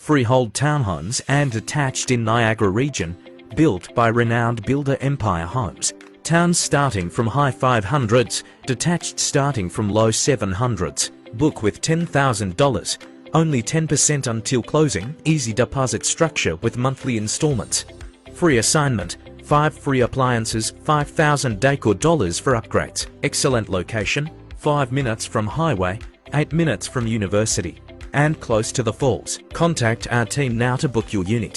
Freehold townhomes and detached in Niagara region, built by renowned builder Empire Homes. Towns starting from high 500s, detached starting from low 700s. Book with $10,000. Only 10% until closing. Easy deposit structure with monthly installments. Free assignment. 5 free appliances, $5,000 decor dollars for upgrades. Excellent location. 5 minutes from highway, 8 minutes from university. And close to the falls. Contact our team now to book your unit.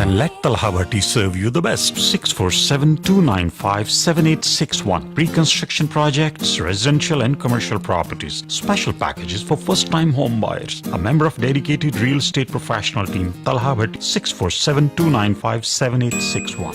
Then let Talha Bhatti serve you the best. 647-295-7861. Reconstruction projects, residential and commercial properties. Special packages for first-time home buyers. A member of dedicated real estate professional team. Talha Bhatti. 647-295-7861.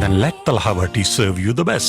Then let Talha Bhatti serve you the best.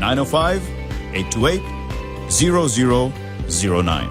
905-828-0009।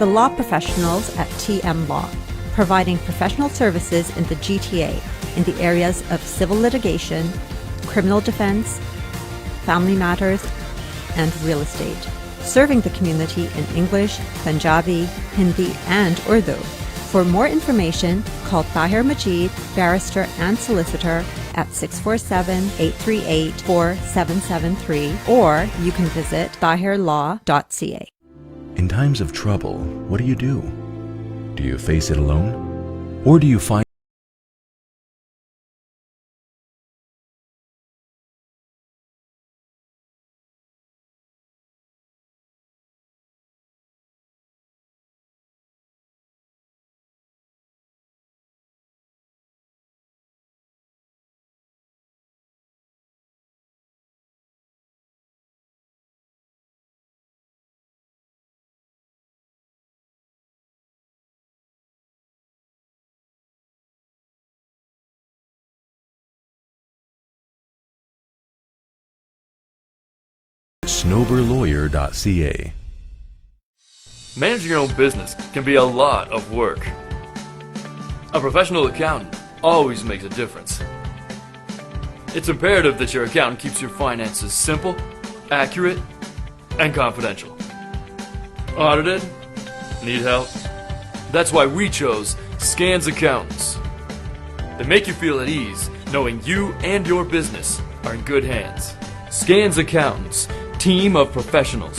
The law professionals at TM Law, providing professional services in the GTA in the areas of civil litigation, criminal defense, family matters, and real estate. Serving the community in English, Punjabi, Hindi, and Urdu. For more information, call Tahir Majid, barrister and solicitor at 647-838-4773, or you can visit tahirlaw.ca. In times of trouble, what do you do? Do you face it alone? Or do you find snowberlawyer.ca? Managing your own business can be a lot of work. A professional accountant always makes a difference. It's imperative that your accountant keeps your finances simple, accurate, and confidential. Audited? Need help? That's why we chose Scans Accountants. They make you feel at ease knowing you and your business are in good hands. Scans Accountants, team of professionals.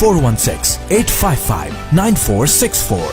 416-855-9464।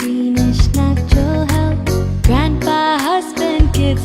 Greenish Natural Health, grandpa, husband, kids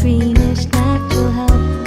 Greenish Natural Health।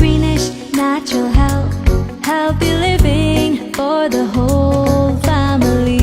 Greenish Natural Health, healthy living for the whole family।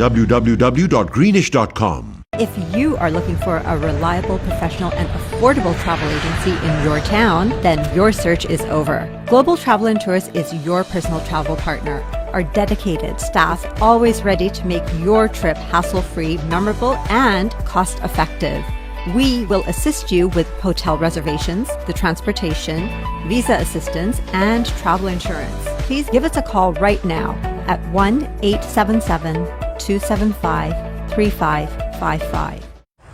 www.greenish.com। If you are looking for a reliable, professional, and affordable travel agency in your town, then your search is over. Global Travel and Tours is your personal travel partner. Our dedicated staff always ready to make your trip hassle-free, memorable, and cost-effective. We will assist you with hotel reservations, the transportation, visa assistance, and travel insurance. Please give us a call right now at 1-877-275-3555.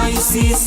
ICC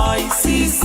ICC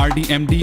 RD, MD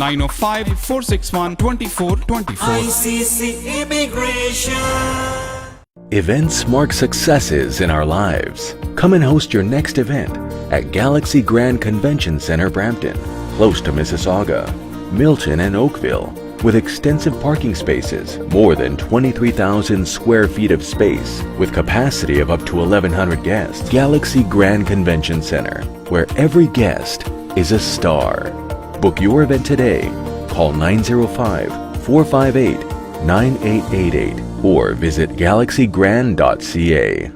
905-461-2424। ICC Immigration। Events mark successes in our lives. Come and host your next event at Galaxy Grand Convention Center, Brampton, close to Mississauga, Milton, and Oakville. With extensive parking spaces, more than 23,000 square feet of space, with capacity of up to 1,100 guests. Galaxy Grand Convention Center, where every guest is a star. Book your event today. Call 905-458-9888 or visit galaxygrand.ca.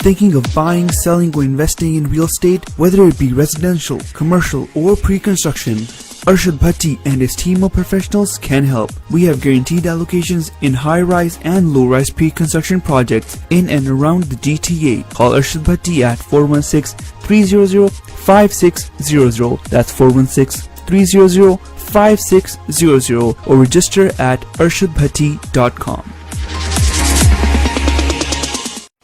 Thinking of buying, selling, or investing in real estate, whether it be residential, commercial, or pre-construction, Arshad Bhatti and his team of professionals can help. We have guaranteed allocations in high-rise and low-rise pre-construction projects in and around the GTA. Call Arshad Bhatti at 416-300-5600. That's 416-300-5600 or register at arshadbhatti.com.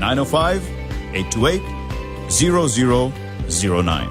905-828-0009।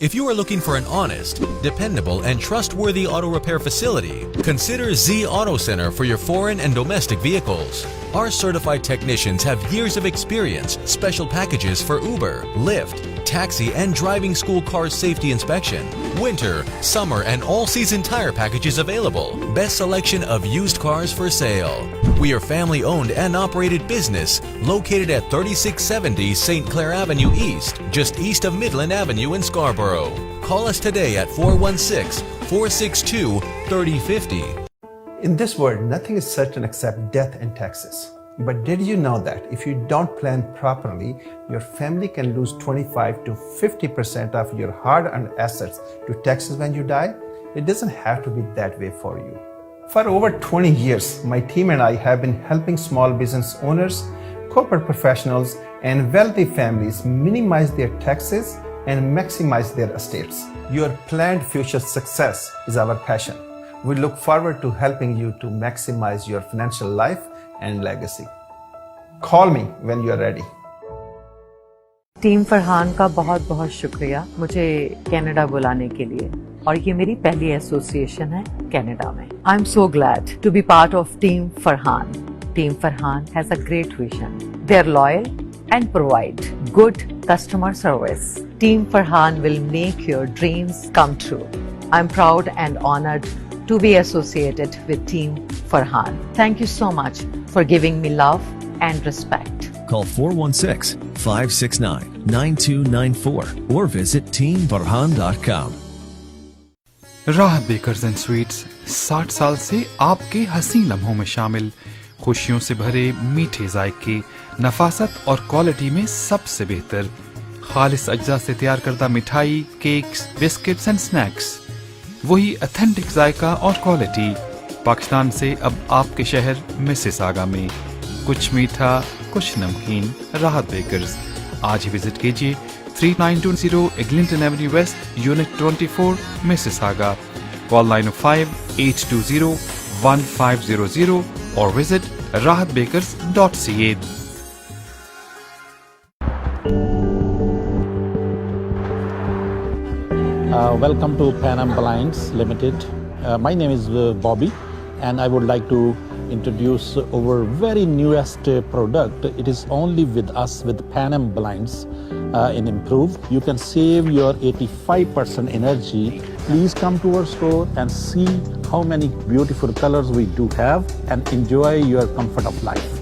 If you are looking for an honest, dependable, and trustworthy auto repair facility, consider Z Auto Center for your foreign and domestic vehicles. Our certified technicians have years of experience, special packages for Uber, Lyft, taxi, and driving school car safety inspection, winter, summer, and all-season tire packages available. Best selection of used cars for sale. We are family-owned and operated business located at 3670 St. Clair Avenue East, just east of Midland Avenue in Scarborough. Call us today at 416-462-3050. In this world, nothing is certain except death and taxes. But did you know that if you don't plan properly, your family can lose 25 to 50% of your hard-earned assets to taxes when you die? It doesn't have to be that way for you. For over 20 years, my team and I have been helping small business owners, corporate professionals, and wealthy families minimize their taxes and maximize their estates. Your planned future success is our passion. We look forward to helping you to maximize your financial life and legacy. Call me when you are ready. Team Farhan کا بہت بہت شکریہ مجھے Canada بلانے کے لیے، اور یہ میری پہلی ایسوسیشن ہے کینیڈا میں. I am so glad to be part of team Farhan. Team Farhan has a great vision. They are loyal and provide good customer service. Team Farhan will make your dreams come true. I am proud and honoured to be associated with team Farhan. Thank you so much for giving me love and respect. Call 416-569-9294 or visit teamfarhan.com. Rahat bakers and sweets 60 سال سے آپ کے حسین لمحوں میں شامل، خوشیوں سے بھرے میٹھے ذائقے، نفاست اور کوالٹی میں سب سے بہتر، خالص اجزاء سے تیار کردہ مٹھائی، کیکس، بسکٹس اینڈ سنیکس، وہی اتھینٹک ذائقہ اور کوالٹی. پاکستان سے اب آپ کے شہر مسیساگا میں، کچھ میٹھا کچھ نمکین. راحت بیکرز. آج ہی وزٹ کیجیے 3920 ایگلنٹن ایونیو ویسٹ، یونٹ 24، مسیساگا. کال 905-820-1500 اور visit rahatbakers.ca. Welcome to Pan Am Blinds Limited. My name is Bobby, and I would like to introduce our very newest product. It is only with us, with Pan Am Blinds in Improve. You can save your 85% energy. Please come to our store and see how many beautiful colors we do have and enjoy your comfort of life.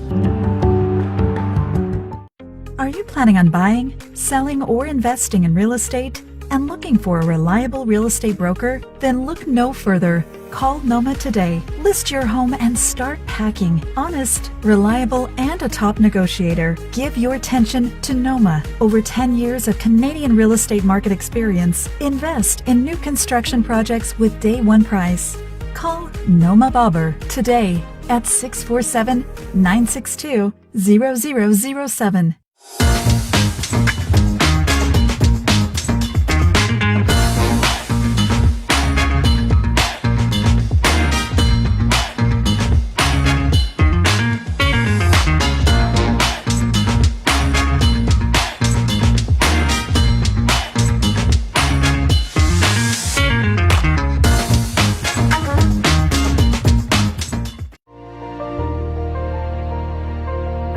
Are you planning on buying, selling, or investing in real estate and looking for a reliable real estate broker? Then look no further. Call Noma today. List your home and start packing. Honest, reliable, and a top negotiator. Give your attention to Noma. Over 10 years of Canadian real estate market experience. Invest in new construction projects with day one price. Call Noma Bobber today at 647-962-0007.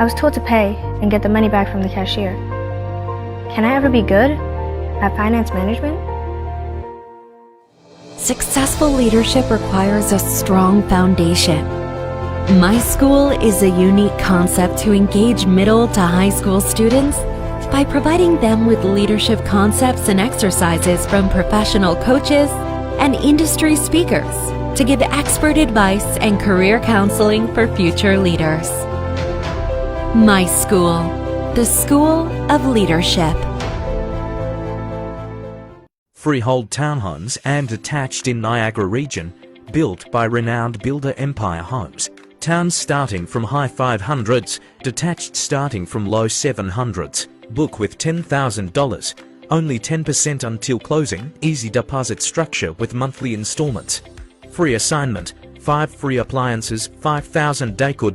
I was told to pay and get the money back from the cashier. Can I ever be good at finance management? Successful leadership requires a strong foundation. My School is a unique concept to engage middle to high school students by providing them with leadership concepts and exercises from professional coaches and industry speakers to give expert advice and career counseling for future leaders. My School, the school of leadership. Freehold townhomes and detached in Niagara region, built by renowned builder Empire Homes. Towns starting from high 500s, detached starting from low 700s. Book with $10,000. Only 10% until closing. Easy deposit structure with monthly installments. Free assignment. 5 free appliances, $5,000 decor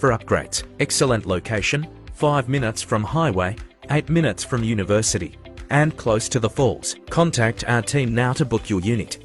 for upgrades. Excellent location, 5 minutes from highway, 8 minutes from university, and close to the falls. Contact our team now to book your unit.